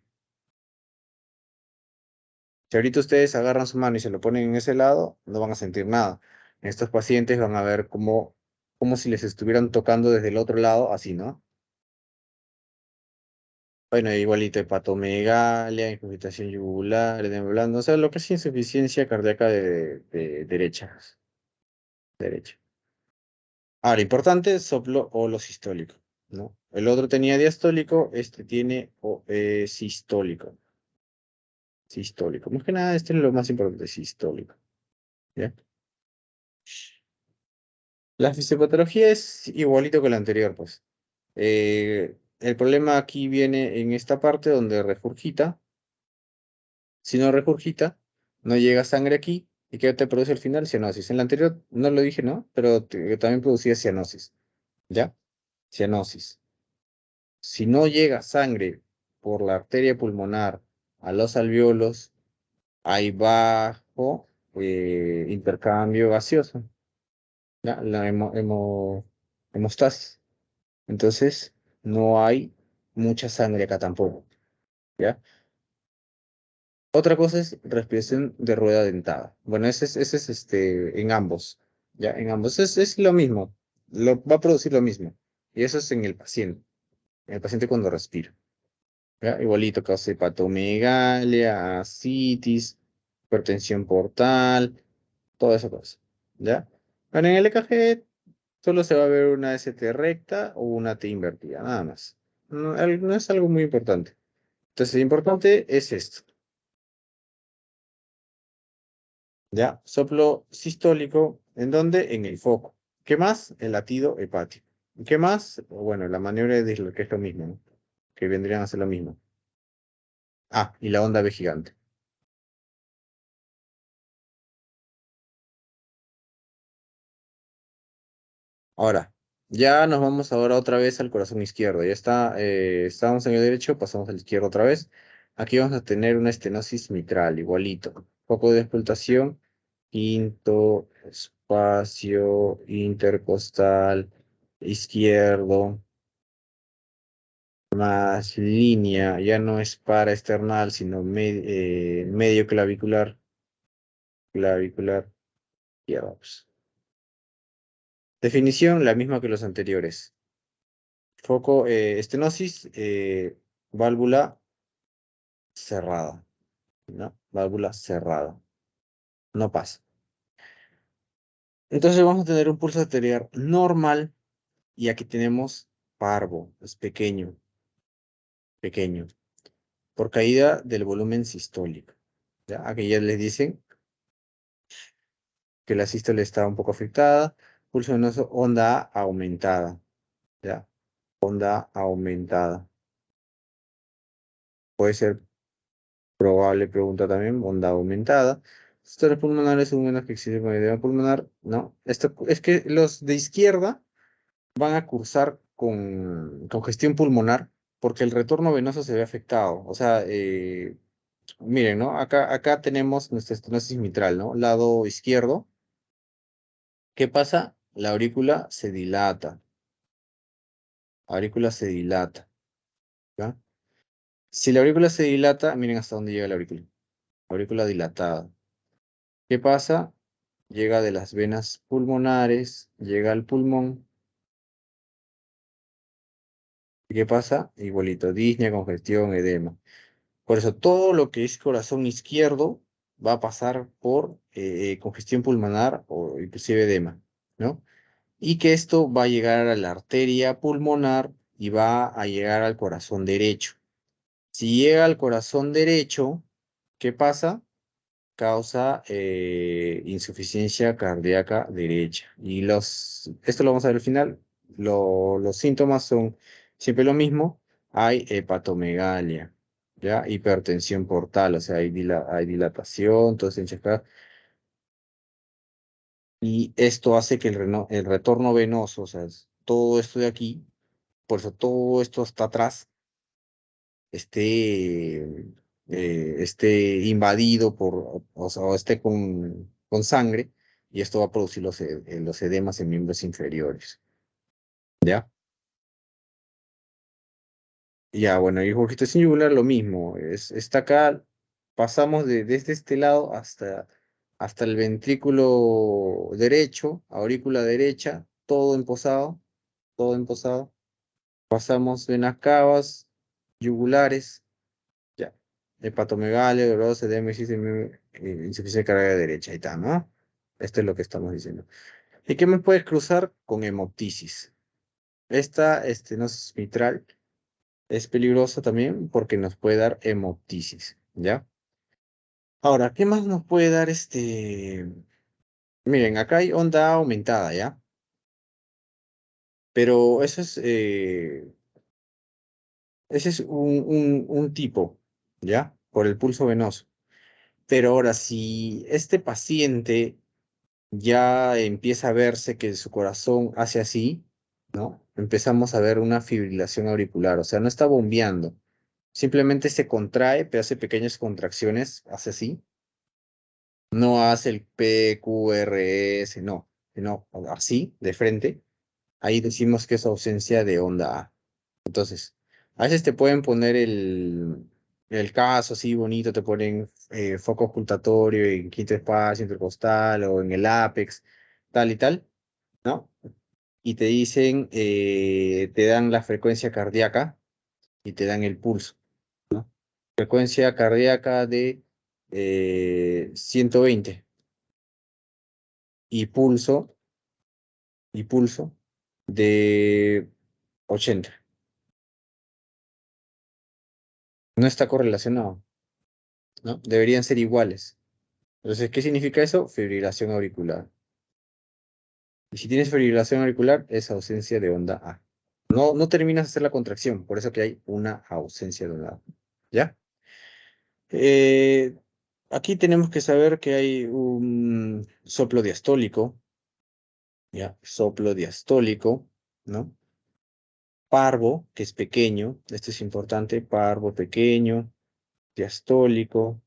Si ahorita ustedes agarran su mano y se lo ponen en ese lado, no van a sentir nada. Estos pacientes van a ver como si les estuvieran tocando desde el otro lado, así, ¿no? Bueno, igualito hepatomegalia, infiltración yugular, edema blando, o sea, lo que es insuficiencia cardíaca de derecha. Ahora, importante, soplo holosistólico, ¿no? El otro tenía diastólico, este tiene sistólico. Más que nada, este es lo más importante, sistólico, ¿ya? La fisiopatología es igualito que la anterior, pues. El problema aquí viene en esta parte donde regurgita. Si no regurgita, no llega sangre aquí. ¿Y qué te produce al final? Cianosis. En la anterior no lo dije, ¿no? Pero también producía cianosis. ¿Ya? Cianosis. Si no llega sangre por la arteria pulmonar a los alvéolos, hay bajo intercambio gaseoso. ¿Ya? La hemostasis. Entonces, no hay mucha sangre acá tampoco. ¿Ya? Otra cosa es respiración de rueda dentada. Bueno, ese es en ambos. Ya, en ambos. Es lo mismo. Va a producir lo mismo. Y eso es en el paciente. En el paciente cuando respira. ¿Ya? Igualito causa hepatomegalia, ascitis, hipertensión portal, toda esa cosa. ¿Ya? Bueno, en el EKG solo se va a ver una ST recta o una T invertida, nada más. No, no es algo muy importante. Entonces, lo importante es esto. ¿Ya? Soplo sistólico, ¿en dónde? En el foco. ¿Qué más? El latido hepático. ¿Qué más? Bueno, la maniobra de Disler, que es lo mismo, ¿no? Que vendrían a ser lo mismo. Ah, y la onda B gigante. Ahora, ya nos vamos ahora otra vez al corazón izquierdo. Ya está, estábamos en el derecho, pasamos al izquierdo otra vez. Aquí vamos a tener una estenosis mitral, igualito. Foco de expultación, quinto espacio intercostal izquierdo. Más línea, ya no es paraesternal, sino medio clavicular, ya vamos. Definición, la misma que los anteriores. Foco, estenosis, válvula cerrada, ¿no? Válvula cerrada, no pasa. Entonces vamos a tener un pulso arterial normal y aquí tenemos parvo, es pequeño, pequeño, por caída del volumen sistólico. ¿Ya? Aquí ya les dicen que la sístole está un poco afectada, pulso venoso, onda A aumentada, ¿ya? Onda aumentada. Puede ser probable pregunta también, onda aumentada. Historias pulmonares son menos que existe con edema pulmonar, ¿no? Esto, es que los de izquierda van a cursar con congestión pulmonar porque el retorno venoso se ve afectado. O sea, miren, ¿no? Acá tenemos nuestra estenosis mitral, ¿no? Lado izquierdo. ¿Qué pasa? La aurícula se dilata. Aurícula se dilata, ¿ya? Si la aurícula se dilata, miren hasta dónde llega la aurícula. Aurícula dilatada. ¿Qué pasa? Llega de las venas pulmonares, llega al pulmón. ¿Y qué pasa? Igualito, disnea, congestión, edema. Por eso todo lo que es corazón izquierdo va a pasar por congestión pulmonar o inclusive edema, ¿no? Y que esto va a llegar a la arteria pulmonar y va a llegar al corazón derecho. Si llega al corazón derecho, ¿qué pasa? Causa insuficiencia cardíaca derecha. Y esto lo vamos a ver al final. Los síntomas son siempre lo mismo. Hay hepatomegalia, ¿ya? Hipertensión portal, o sea, hay dilatación, todo se hincha acá. Y esto hace que el retorno venoso, o sea, todo esto de aquí, por eso todo esto está atrás, esté invadido o sea, o esté con sangre, y esto va a producir los edemas en miembros inferiores, ¿ya? Ya, bueno, y regurgitación yugular lo mismo, está acá, pasamos desde este lado hasta el ventrículo derecho, aurícula derecha, todo emposado, pasamos venas cavas, yugulares, ya. Hepatomegalia, dolor, edema, insuficiencia cardíaca derecha. Ahí está, ¿no? Esto es lo que estamos diciendo. ¿Y qué me puedes cruzar con hemoptisis? Esta, no es mitral, es peligrosa también porque nos puede dar hemoptisis, ¿ya? Ahora, ¿qué más nos puede dar Miren, acá hay onda aumentada, ¿ya? Pero ese es un tipo, ¿ya? Por el pulso venoso. Pero ahora, si este paciente ya empieza a verse que su corazón hace así, ¿no? Empezamos a ver una fibrilación auricular, o sea, no está bombeando, simplemente se contrae, pero hace pequeñas contracciones, hace así, no hace el PQRS, no, sino así, de frente, ahí decimos que es ausencia de onda A. Entonces, a veces te pueden poner el caso así bonito, te ponen foco ocultatorio en quinto espacio intercostal o en el ápex, tal y tal, ¿no? Y te dicen, te dan la frecuencia cardíaca y te dan el pulso, ¿no? Frecuencia cardíaca de 120 y pulso de 80. No está correlacionado, ¿no? Deberían ser iguales. Entonces, ¿qué significa eso? Fibrilación auricular. Y si tienes fibrilación auricular, es ausencia de onda A. No terminas de hacer la contracción, por eso que hay una ausencia de onda A. ¿Ya? Eh, Aquí tenemos que saber que hay un soplo diastólico, ¿ya? Soplo diastólico, ¿no? Parvo, que es pequeño, esto es importante, parvo pequeño, diastólico,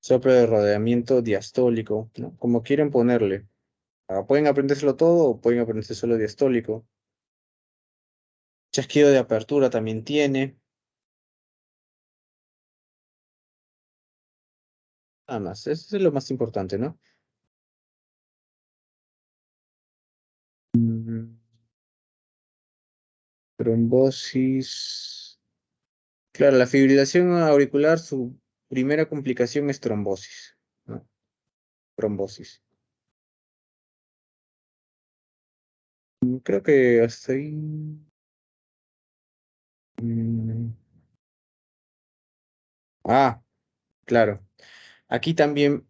soplo de rodeamiento diastólico, ¿no? Como quieren ponerle. Pueden aprendérselo todo o pueden aprenderse solo diastólico. Chasquido de apertura también tiene. Nada más, eso es lo más importante, ¿no? Mm, Trombosis. Claro, la fibrilación auricular, su primera complicación es trombosis, ¿no? Trombosis. Creo que hasta ahí. mm, Ah, claro. Aquí también,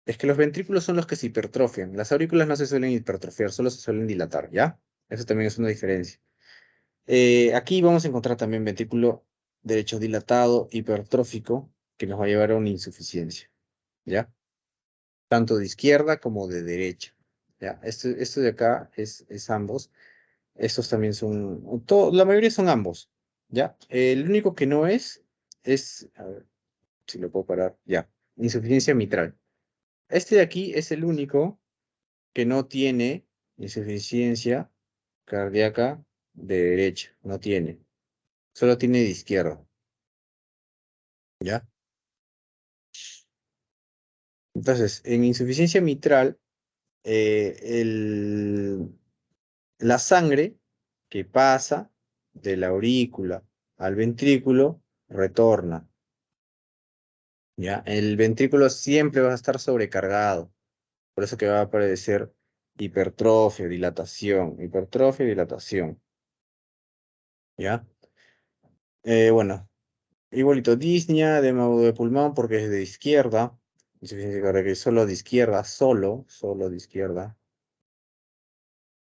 es que los ventrículos son los que se hipertrofian. Las aurículas no se suelen hipertrofiar, solo se suelen dilatar, ¿ya? Eso también es una diferencia. Aquí vamos a encontrar también ventrículo derecho dilatado, hipertrófico, que nos va a llevar a una insuficiencia, ¿ya? Tanto de izquierda como de derecha, ¿ya? Esto de acá es ambos. Estos también son, la mayoría son ambos, ¿ya? El único que no a ver si lo puedo parar, ya, insuficiencia mitral. Este de aquí es el único que no tiene insuficiencia cardíaca de derecha, no tiene, solo tiene de izquierda, ¿ya? Entonces, en insuficiencia mitral, eh, el, la sangre que pasa de la aurícula al ventrículo retorna, ¿ya? El ventrículo siempre va a estar sobrecargado, por eso que va a aparecer hipertrofia, dilatación, ¿ya? Bueno, igualito disnea, edema de pulmón porque es de izquierda. Insuficiencia cardíaca es solo de izquierda, solo de izquierda.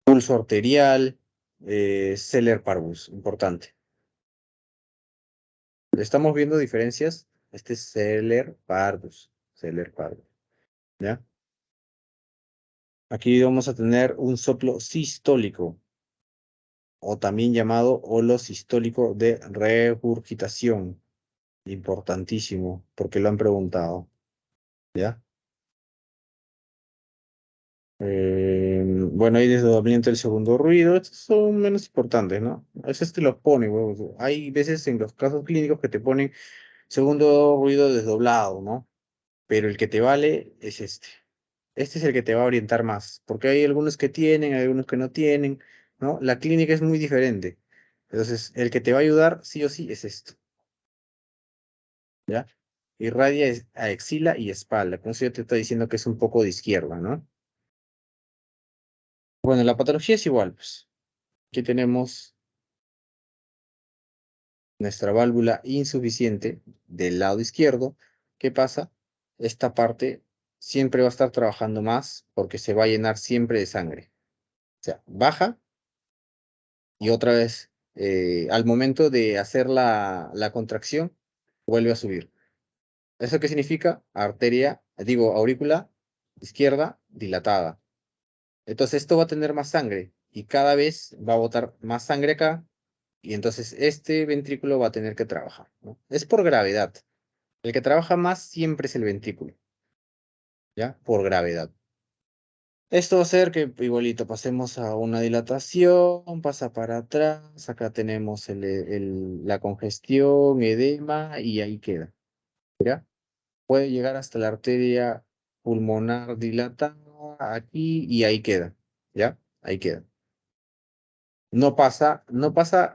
Pulso arterial, Seller parvus, importante. ¿Estamos viendo diferencias? Este es Seller parvus, ¿ya? Aquí vamos a tener un soplo sistólico, o también llamado holo sistólico de regurgitación. Importantísimo, porque lo han preguntado, ¿ya? Bueno, hay desdoblamiento del segundo ruido, estos son menos importantes, ¿no? A veces te los pone, huevos. Hay veces en los casos clínicos que te ponen segundo ruido desdoblado, ¿no? Pero el que te vale es este. Este es el que te va a orientar más, porque hay algunos que tienen, hay algunos que no tienen, ¿no? La clínica es muy diferente. Entonces, el que te va a ayudar, sí o sí, es esto, ¿ya? Irradia a axila y espalda. Con eso ya te está diciendo que es un poco de izquierda, ¿no? Bueno, la patología es igual, pues. Aquí tenemos nuestra válvula insuficiente del lado izquierdo. ¿Qué pasa? Esta parte siempre va a estar trabajando más porque se va a llenar siempre de sangre. O sea, baja y otra vez, al momento de hacer la contracción, vuelve a subir. ¿Eso qué significa? Arteria, digo, aurícula izquierda dilatada. Entonces esto va a tener más sangre y cada vez va a botar más sangre acá y entonces este ventrículo va a tener que trabajar, ¿no? Es por gravedad. El que trabaja más siempre es el ventrículo, ¿ya? Por gravedad. Esto va a hacer que igualito pasemos a una dilatación, pasa para atrás, acá tenemos la congestión, edema y ahí queda, ¿ya? Puede llegar hasta la arteria pulmonar dilatada aquí y ahí queda, ¿ya? Ahí queda. No pasa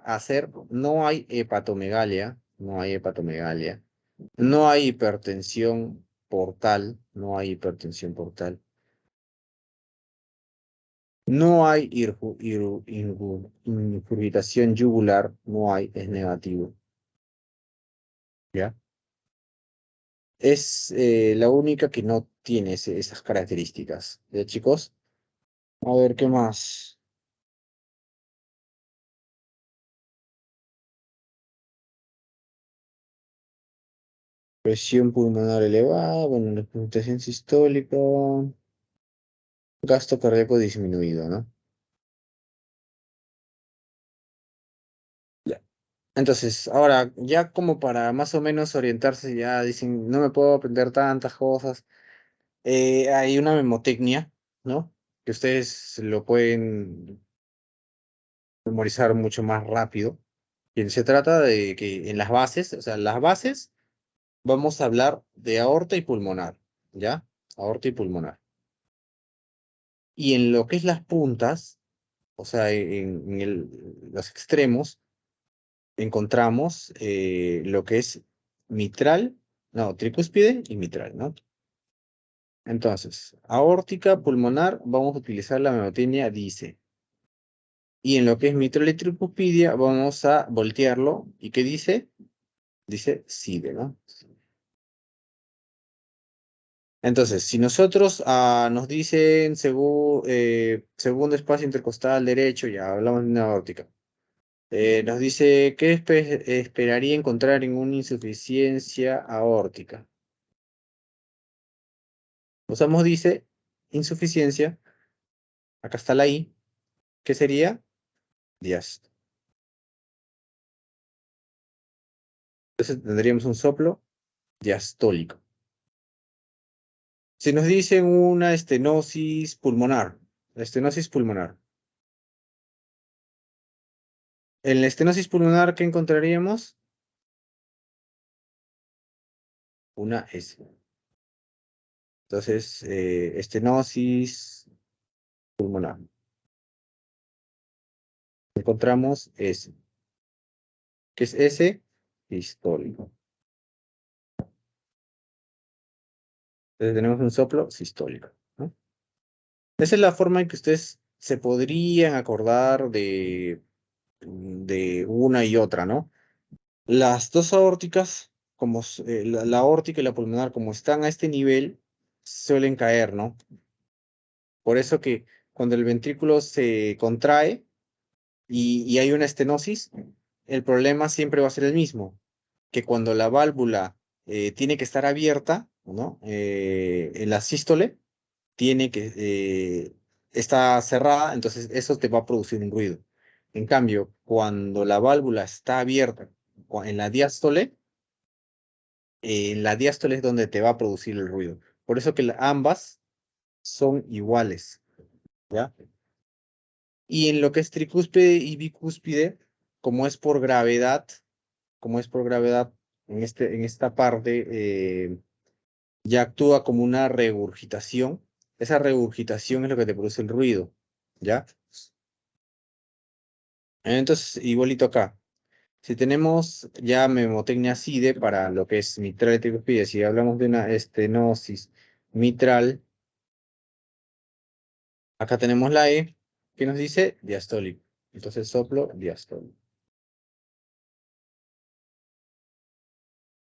a ser, no hay hepatomegalia, no hay hipertensión portal, no hay hipertensión portal. No hay ingurgitación yugular, no hay, es negativo, ¿ya? Es la única que no tiene esas características, ¿ya, chicos? A ver, ¿qué más? Presión pulmonar elevada, bueno, la presentación sistólica, gasto cardíaco disminuido, ¿no? Ya. Entonces, ahora, ya como para más o menos orientarse, ya dicen, no me puedo aprender tantas cosas. Hay una memotecnia, ¿no? Que ustedes lo pueden memorizar mucho más rápido. Y se trata de que en las bases, o sea, las bases, vamos a hablar de aorta y pulmonar, ¿ya? Aorta y pulmonar. Y en lo que es las puntas, o sea, los extremos, encontramos lo que es mitral, no, tricúspide y mitral, ¿no? Entonces, aórtica, pulmonar, vamos a utilizar la memotecnia DICE. Y en lo que es mitral y tricuspidia, vamos a voltearlo. ¿Y qué dice? Dice SIDE, ¿no? Entonces, si nosotros nos dicen segundo espacio intercostal derecho, ya hablamos de una aórtica. Nos dice, ¿qué esperaría encontrar en una insuficiencia aórtica? Usamos dice, insuficiencia, acá está la I, ¿qué sería? Diástole. Entonces tendríamos un soplo diastólico. Si nos dicen una estenosis pulmonar. En la estenosis pulmonar, ¿qué encontraríamos? Una S. Entonces, estenosis pulmonar. Encontramos S. ¿Qué es S? Sistólico. Entonces tenemos un soplo sistólico, ¿no? Esa es la forma en que ustedes se podrían acordar de una y otra, ¿no? Las dos aórticas, como la aórtica y la pulmonar, como están a este nivel, suelen caer, ¿no? Por eso que cuando el ventrículo se contrae y hay una estenosis, el problema siempre va a ser el mismo, que cuando la válvula tiene que estar abierta, ¿no? En la sístole, tiene que está cerrada, entonces eso te va a producir un ruido. En cambio, cuando la válvula está abierta en la diástole es donde te va a producir el ruido. Por eso que ambas son iguales, ¿ya? Y en lo que es tricúspide y bicúspide, como es por gravedad, como es por gravedad, en esta parte ya actúa como una regurgitación. Esa regurgitación es lo que te produce el ruido, ¿ya? Entonces, igualito acá. Si tenemos ya memotecnia SIDE para lo que es mitral y tricúspide, si hablamos de una estenosis mitral, acá tenemos la E, que nos dice diastólico. Entonces, soplo diastólico.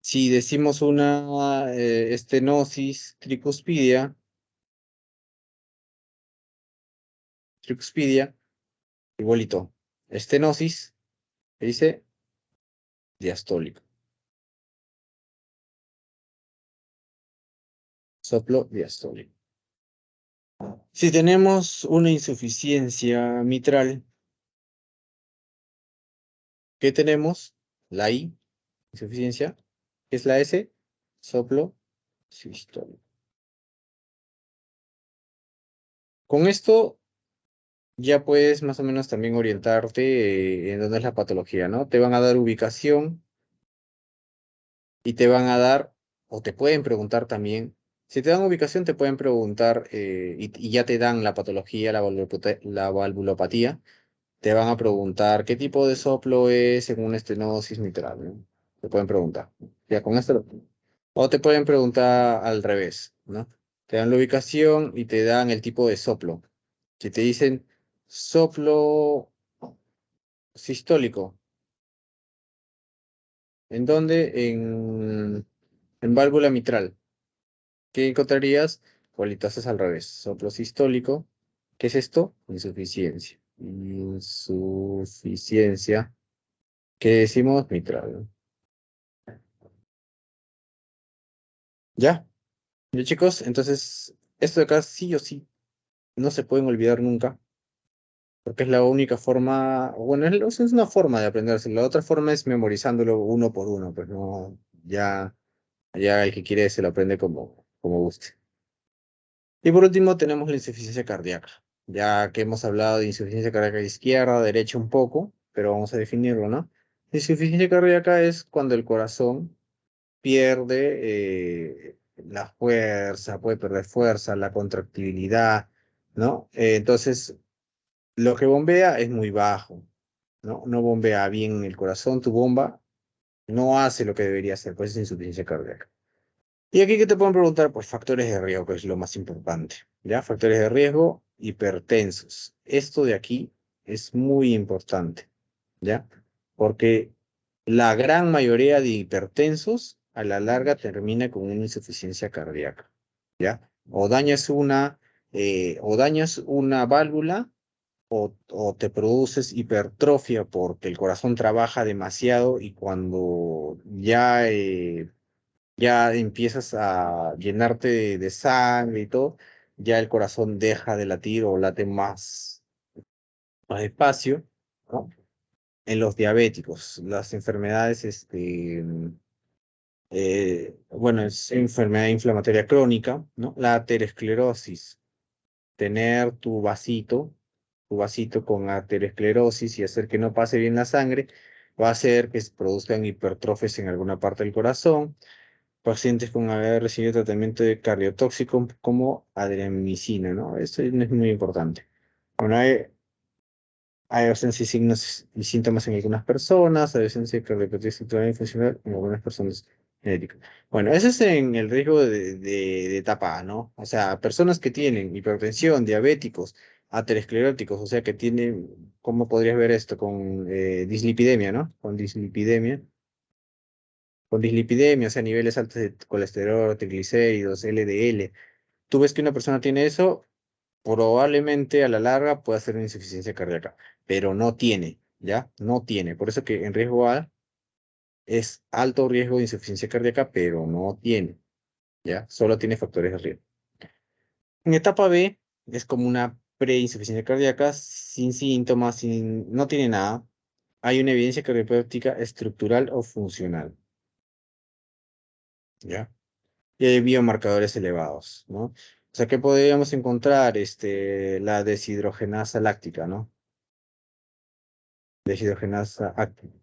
Si decimos una estenosis tricuspidia, igualito. Estenosis, que dice diastólico. Soplo diastólico. Si tenemos una insuficiencia mitral, ¿qué tenemos? La I, insuficiencia. ¿Qué es la S? Soplo sistólico. Con esto ya puedes más o menos también orientarte en dónde es la patología, ¿no? Te van a dar ubicación y te van a dar, o te pueden preguntar también, si te dan ubicación, te pueden preguntar y ya te dan la patología, la valvulopatía, te van a preguntar qué tipo de soplo es en una estenosis mitral, ¿no? Te pueden preguntar. Ya con esto. O te pueden preguntar al revés, ¿no? Te dan la ubicación y te dan el tipo de soplo. Si te dicen soplo sistólico, ¿en dónde? En válvula mitral. ¿Qué encontrarías? Bolitas al revés. Soplo sistólico. ¿Qué es esto? Insuficiencia. Insuficiencia. ¿Qué decimos? Mitral, ¿no? ¿Ya? ¿Ya, chicos? Entonces, esto de acá sí o sí no se pueden olvidar nunca, porque es la única forma, bueno, es una forma de aprenderse. La otra forma es memorizándolo uno por uno, pues no, ya el que quiere se lo aprende como guste. Y por último tenemos la insuficiencia cardíaca. Ya que hemos hablado de insuficiencia cardíaca izquierda, derecha un poco, pero vamos a definirlo, ¿no? La insuficiencia cardíaca es cuando el corazón pierde la fuerza, puede perder fuerza, la contractibilidad, ¿no? Entonces, lo que bombea es muy bajo, ¿no? No bombea bien el corazón, tu bomba no hace lo que debería hacer, pues es insuficiencia cardíaca. Y aquí que te pueden preguntar, pues factores de riesgo, que es lo más importante, ¿ya? Factores de riesgo, hipertensos. Esto de aquí es muy importante, ¿ya? Porque la gran mayoría de hipertensos a la larga termina con una insuficiencia cardíaca, ¿ya? O dañas una válvula o te produces hipertrofia porque el corazón trabaja demasiado y cuando ya empiezas a llenarte de sangre y todo, ya el corazón deja de latir o late más despacio, ¿no? En los diabéticos, las enfermedades, bueno, es enfermedad inflamatoria crónica, ¿no? La aterosclerosis, tener tu vasito con aterosclerosis y hacer que no pase bien la sangre, va a hacer que se produzcan hipertrofias en alguna parte del corazón. Pacientes con haber recibido tratamiento de cardiotóxico como adriamicina, ¿no? Esto es muy importante. Bueno, hay ausencia de signos y síntomas en algunas personas, hay ausencia de cardiopatía estructural y funcional en algunas personas genéticas. Bueno, ese es en el riesgo de etapa A, ¿no? O sea, personas que tienen hipertensión, diabéticos, ateroscleróticos, o sea, que tienen, ¿cómo podrías ver esto? Con dislipidemia, ¿no? Con dislipidemia. con dislipidemia, o sea, niveles altos de colesterol, triglicéridos, LDL. Tú ves que una persona tiene eso, probablemente a la larga pueda ser una insuficiencia cardíaca, pero no tiene, ¿ya? No tiene. Por eso que en riesgo A es alto riesgo de insuficiencia cardíaca, pero no tiene, ¿ya? Solo tiene factores de riesgo. En etapa B es como una preinsuficiencia cardíaca sin síntomas, no tiene nada. Hay una evidencia cardiopéptica estructural o funcional, ¿ya? Y hay biomarcadores elevados, ¿no? O sea, ¿qué podríamos encontrar? La deshidrogenasa láctica, ¿no?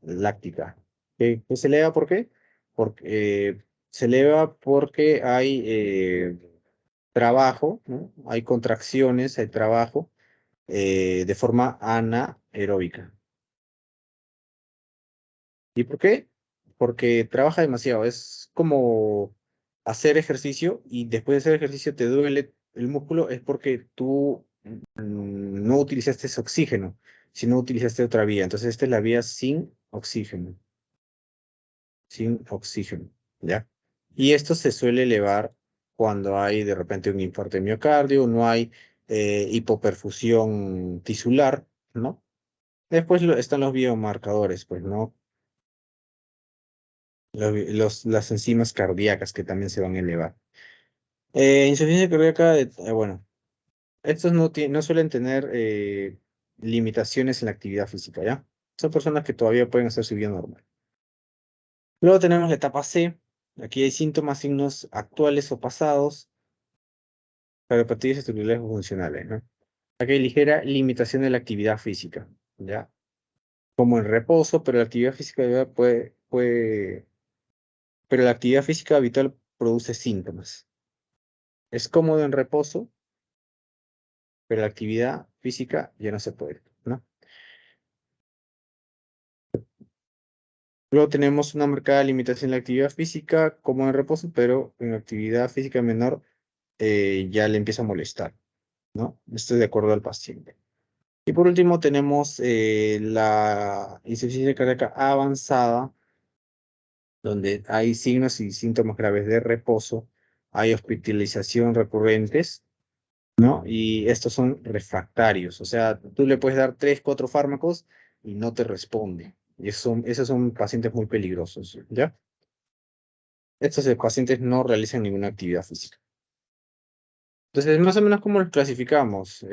Láctica. ¿Qué se eleva por qué? Porque, se eleva porque hay trabajo, ¿no? Hay contracciones, hay trabajo de forma anaeróbica. ¿Y por qué? Porque trabaja demasiado. Es como hacer ejercicio y después de hacer ejercicio te duele el músculo, es porque tú no utilizaste ese oxígeno, sino utilizaste otra vía. Entonces esta es la vía sin oxígeno, ¿ya? Y esto se suele elevar cuando hay de repente un infarto de miocardio, no hay hipoperfusión tisular, ¿no? Después están los biomarcadores, pues, ¿no? Las enzimas cardíacas que también se van a elevar. Insuficiencia cardíaca, bueno, estos no suelen tener limitaciones en la actividad física, ¿ya? Son personas que todavía pueden hacer su vida normal. Luego tenemos la etapa C. Aquí hay síntomas, signos actuales o pasados, cardiopatías estructurales o funcionales, ¿no? Aquí hay ligera limitación de la actividad física, ¿ya? Como en reposo, pero la actividad física pero la actividad física habitual produce síntomas. Es cómodo en reposo, pero la actividad física ya no se puede, ¿no? Luego tenemos una marcada limitación en la actividad física, como en reposo, pero en actividad física menor ya le empieza a molestar, ¿no? Esto es de acuerdo al paciente. Y por último tenemos la insuficiencia cardíaca avanzada, donde hay signos y síntomas graves de reposo, hay hospitalización recurrentes, ¿no? Y estos son refractarios, o sea, tú le puedes dar 3, 4 fármacos y no te responde. Y esos son pacientes muy peligrosos, ¿ya? Estos pacientes no realizan ninguna actividad física. Entonces, más o menos, ¿cómo los clasificamos?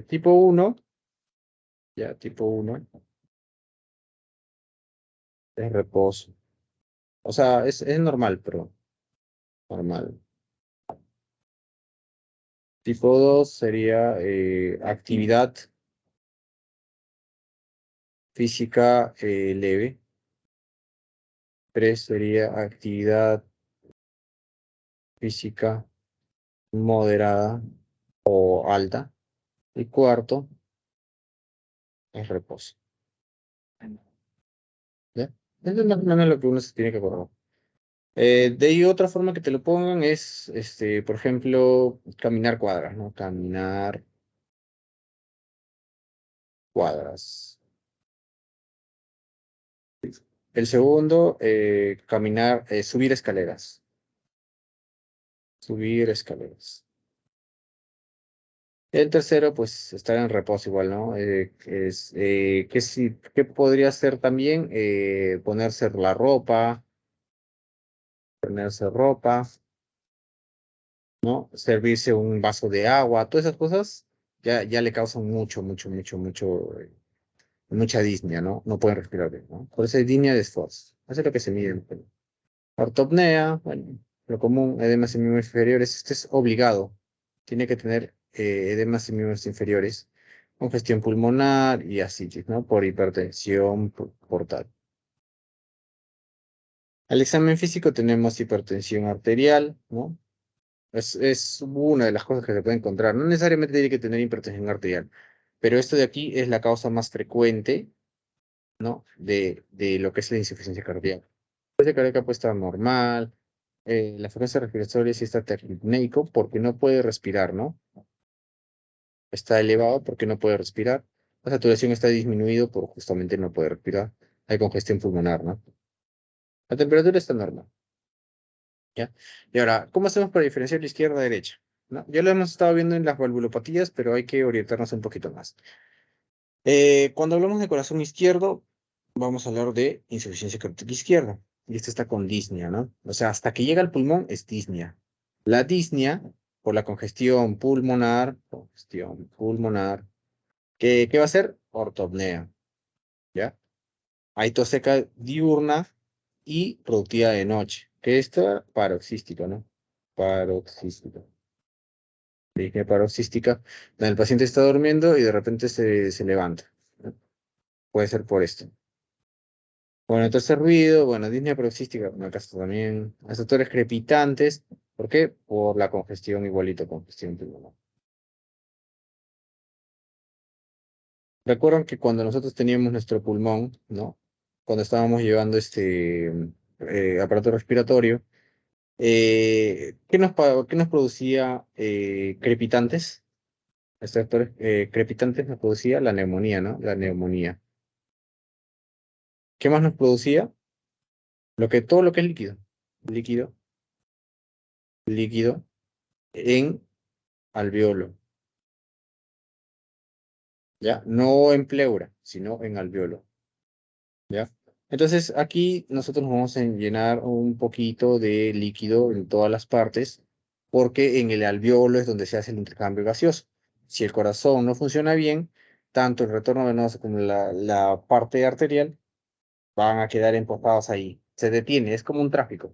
Tipo uno, ya, tipo uno es reposo. O sea, es normal, pero normal. Tipo 2 sería actividad física leve. 3 sería actividad física moderada o alta. Y cuarto es reposo. ¿Ya? Eso es más o menos lo que uno se tiene que acordar. De ahí otra forma que te lo pongan es, por ejemplo, caminar cuadras, ¿no? Caminar cuadras. El segundo, subir escaleras. Subir escaleras. El tercero, pues, estar en reposo igual, ¿no? ¿Qué podría ser también? Ponerse ropa, ¿no? Servirse un vaso de agua, todas esas cosas ya le causan mucha disnea, ¿no? No pueden respirar bien, ¿no? Por eso es disnea de esfuerzo. Eso es lo que se mide. Ortopnea, bueno, lo común, edemas en miembros inferiores, este es obligado. Tiene que tener edemas en miembros inferiores, congestión pulmonar y ascitis, ¿no? Por hipertensión portal. Al examen físico tenemos hipertensión arterial, ¿no? Es una de las cosas que se puede encontrar. No necesariamente tiene que tener hipertensión arterial, pero esto de aquí es la causa más frecuente, ¿no? De lo que es la insuficiencia cardíaca. La insuficiencia cardíaca puede estar normal, la frecuencia respiratoria sí está taquipneico porque no puede respirar, ¿no? Está elevado porque no puede respirar. La saturación está disminuido por justamente no poder respirar. Hay congestión pulmonar, ¿no? La temperatura está normal, ¿ya? Y ahora, ¿cómo hacemos para diferenciar la izquierda de derecha? ¿No? Ya lo hemos estado viendo en las valvulopatías, pero hay que orientarnos un poquito más. Cuando hablamos de corazón izquierdo, vamos a hablar de insuficiencia cardíaca izquierda. Y esto está con disnea, ¿no? O sea, hasta que llega al pulmón es disnea. La disnea, por la congestión pulmonar, ¿qué va a ser? Ortopnea, ¿ya? Hay tos seca diurna y productiva de noche, que esto paroxístico, ¿no? Paroxístico. Disnea paroxística, donde el paciente está durmiendo y de repente se levanta, ¿no? Puede ser por esto. Bueno, entonces ruido, bueno, disnea paroxística, en el caso también, receptores crepitantes, ¿por qué? Por la congestión, igualito, congestión pulmonar. Recuerdan que cuando nosotros teníamos nuestro pulmón, ¿no? Cuando estábamos llevando este aparato respiratorio, qué nos producía crepitantes? Estos receptores crepitantes nos producía la neumonía, ¿no? La neumonía. ¿Qué más nos producía? Todo lo que es líquido. Líquido, líquido en alveolo. ¿Ya? No en pleura, sino en alveolo, ¿ya? Entonces, aquí nosotros nos vamos a llenar un poquito de líquido en todas las partes, porque en el alveolo es donde se hace el intercambio gaseoso. Si el corazón no funciona bien, tanto el retorno venoso como la parte arterial van a quedar empotrados ahí. Se detiene, es como un tráfico,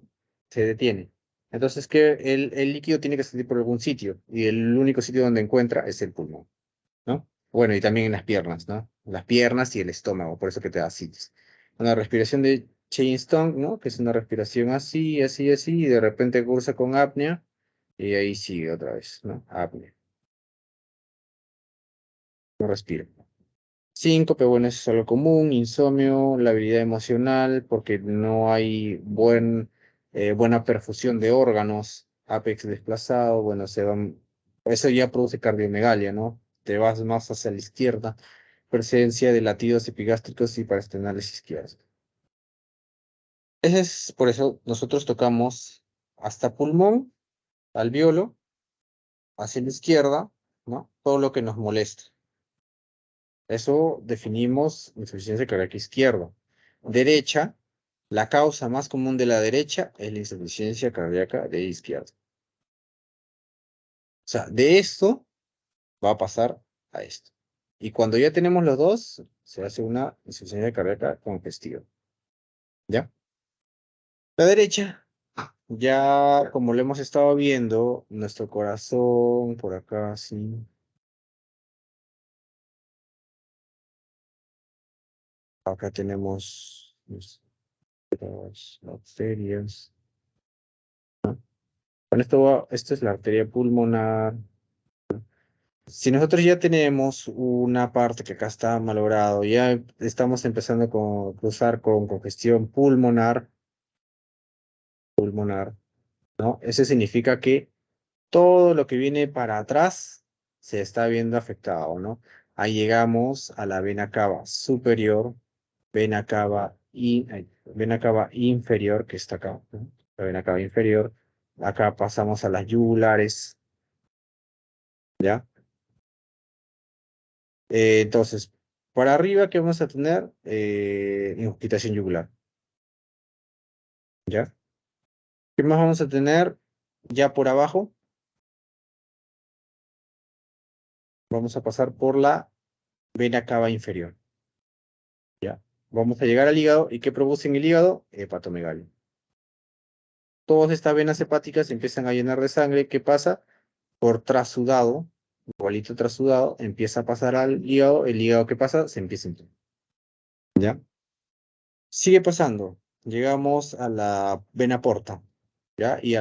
se detiene. Entonces, que el líquido tiene que salir por algún sitio, y el único sitio donde encuentra es el pulmón, ¿no? Bueno, y también en las piernas, ¿no? Las piernas y el estómago, por eso que te da ascitis. Una respiración de Cheyne-Stone, ¿no? Que es una respiración así, así, así, y de repente cursa con apnea, y ahí sigue otra vez, ¿no? Apnea, no respira. Síncope, bueno, eso es algo común, insomnio, la habilidad emocional, porque no hay buena perfusión de órganos, apex desplazado, bueno, eso ya produce cardiomegalia, ¿no? Te vas más hacia la izquierda, presencia de latidos epigástricos y paraesternales izquierdos. Ese es, por eso nosotros tocamos hasta pulmón, alveolo, hacia la izquierda, ¿no? Todo lo que nos molesta. Eso definimos insuficiencia cardíaca izquierda. Derecha, la causa más común de la derecha es la insuficiencia cardíaca de izquierda. O sea, de esto va a pasar a esto. Y cuando ya tenemos los dos, se hace una insuficiencia cardíaca congestiva. ¿Ya? La derecha, ya como lo hemos estado viendo, nuestro corazón, por acá, sí. Acá tenemos nuestras arterias. Bueno, esto es la arteria pulmonar. Si nosotros ya tenemos una parte que acá está malogrado, ya estamos empezando a cruzar con congestión pulmonar, ¿no? Eso significa que todo lo que viene para atrás se está viendo afectado, ¿no? Ahí llegamos a la vena cava superior, vena cava inferior, que está acá, ¿no? La vena cava inferior. Acá pasamos a las yugulares, ¿ya? Entonces, para arriba, ¿qué vamos a tener? Incapacitación yugular, ¿ya? ¿Qué más vamos a tener? Ya por abajo, vamos a pasar por la vena cava inferior, ¿ya? Vamos a llegar al hígado, ¿y qué produce en el hígado? Hepatomegalia. Todas estas venas hepáticas se empiezan a llenar de sangre, ¿qué pasa? Por trasudado, igualito trasudado, empieza a pasar al hígado, el hígado, ¿qué pasa? Se empieza a inflamar, ¿ya? Sigue pasando, llegamos a la vena porta, ¿ya? Y a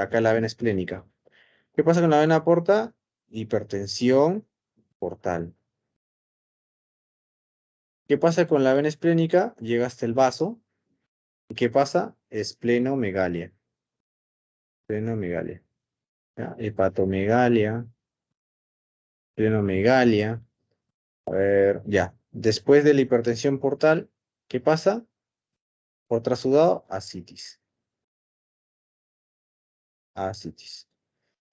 acá la vena esplénica. ¿Qué pasa con la vena porta? Hipertensión portal. ¿Qué pasa con la vena esplénica? Llega hasta el vaso. ¿Y qué pasa? Esplenomegalia. Esplenomegalia. ¿Ya? Hepatomegalia. Esplenomegalia. A ver, ya. Después de la hipertensión portal, ¿qué pasa? Por trasudado, ascitis. Ascitis.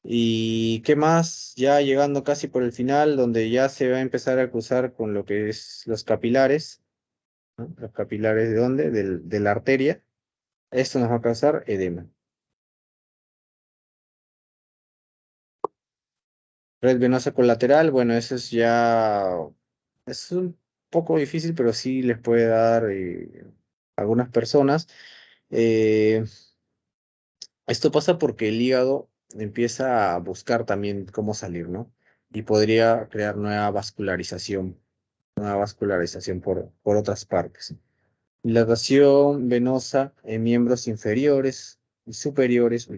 ¿Y qué más? Ya llegando casi por el final, donde ya se va a empezar a cruzar con lo que es los capilares, ¿no? ¿Los capilares de dónde? De la arteria. Esto nos va a causar edema. Red venosa colateral, bueno, eso es ya, es un poco difícil, pero sí les puede dar a algunas personas. Eh, Esto pasa porque el hígado empieza a buscar también cómo salir, ¿no? Y podría crear nueva vascularización por otras partes. Dilatación venosa en miembros inferiores y superiores.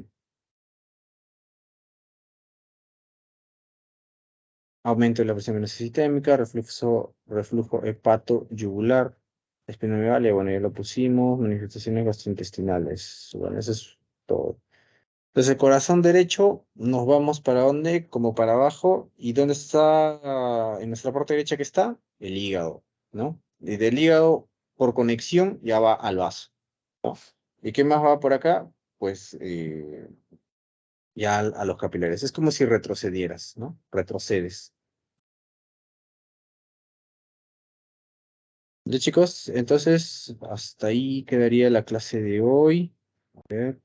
Aumento de la presión venosa sistémica, reflujo hepato-yugular, esplenomegalia, bueno, ya lo pusimos, manifestaciones gastrointestinales. Bueno, eso es todo. Entonces, el corazón derecho, nos vamos para dónde, como para abajo, y dónde está, en nuestra parte derecha que está, el hígado, ¿no? Y del hígado, por conexión, ya va al vaso, ¿no? ¿Y qué más va por acá? Pues ya a los capilares. Es como si retrocedieras, ¿no? Retrocedes. Ya chicos, entonces hasta ahí quedaría la clase de hoy. A ver.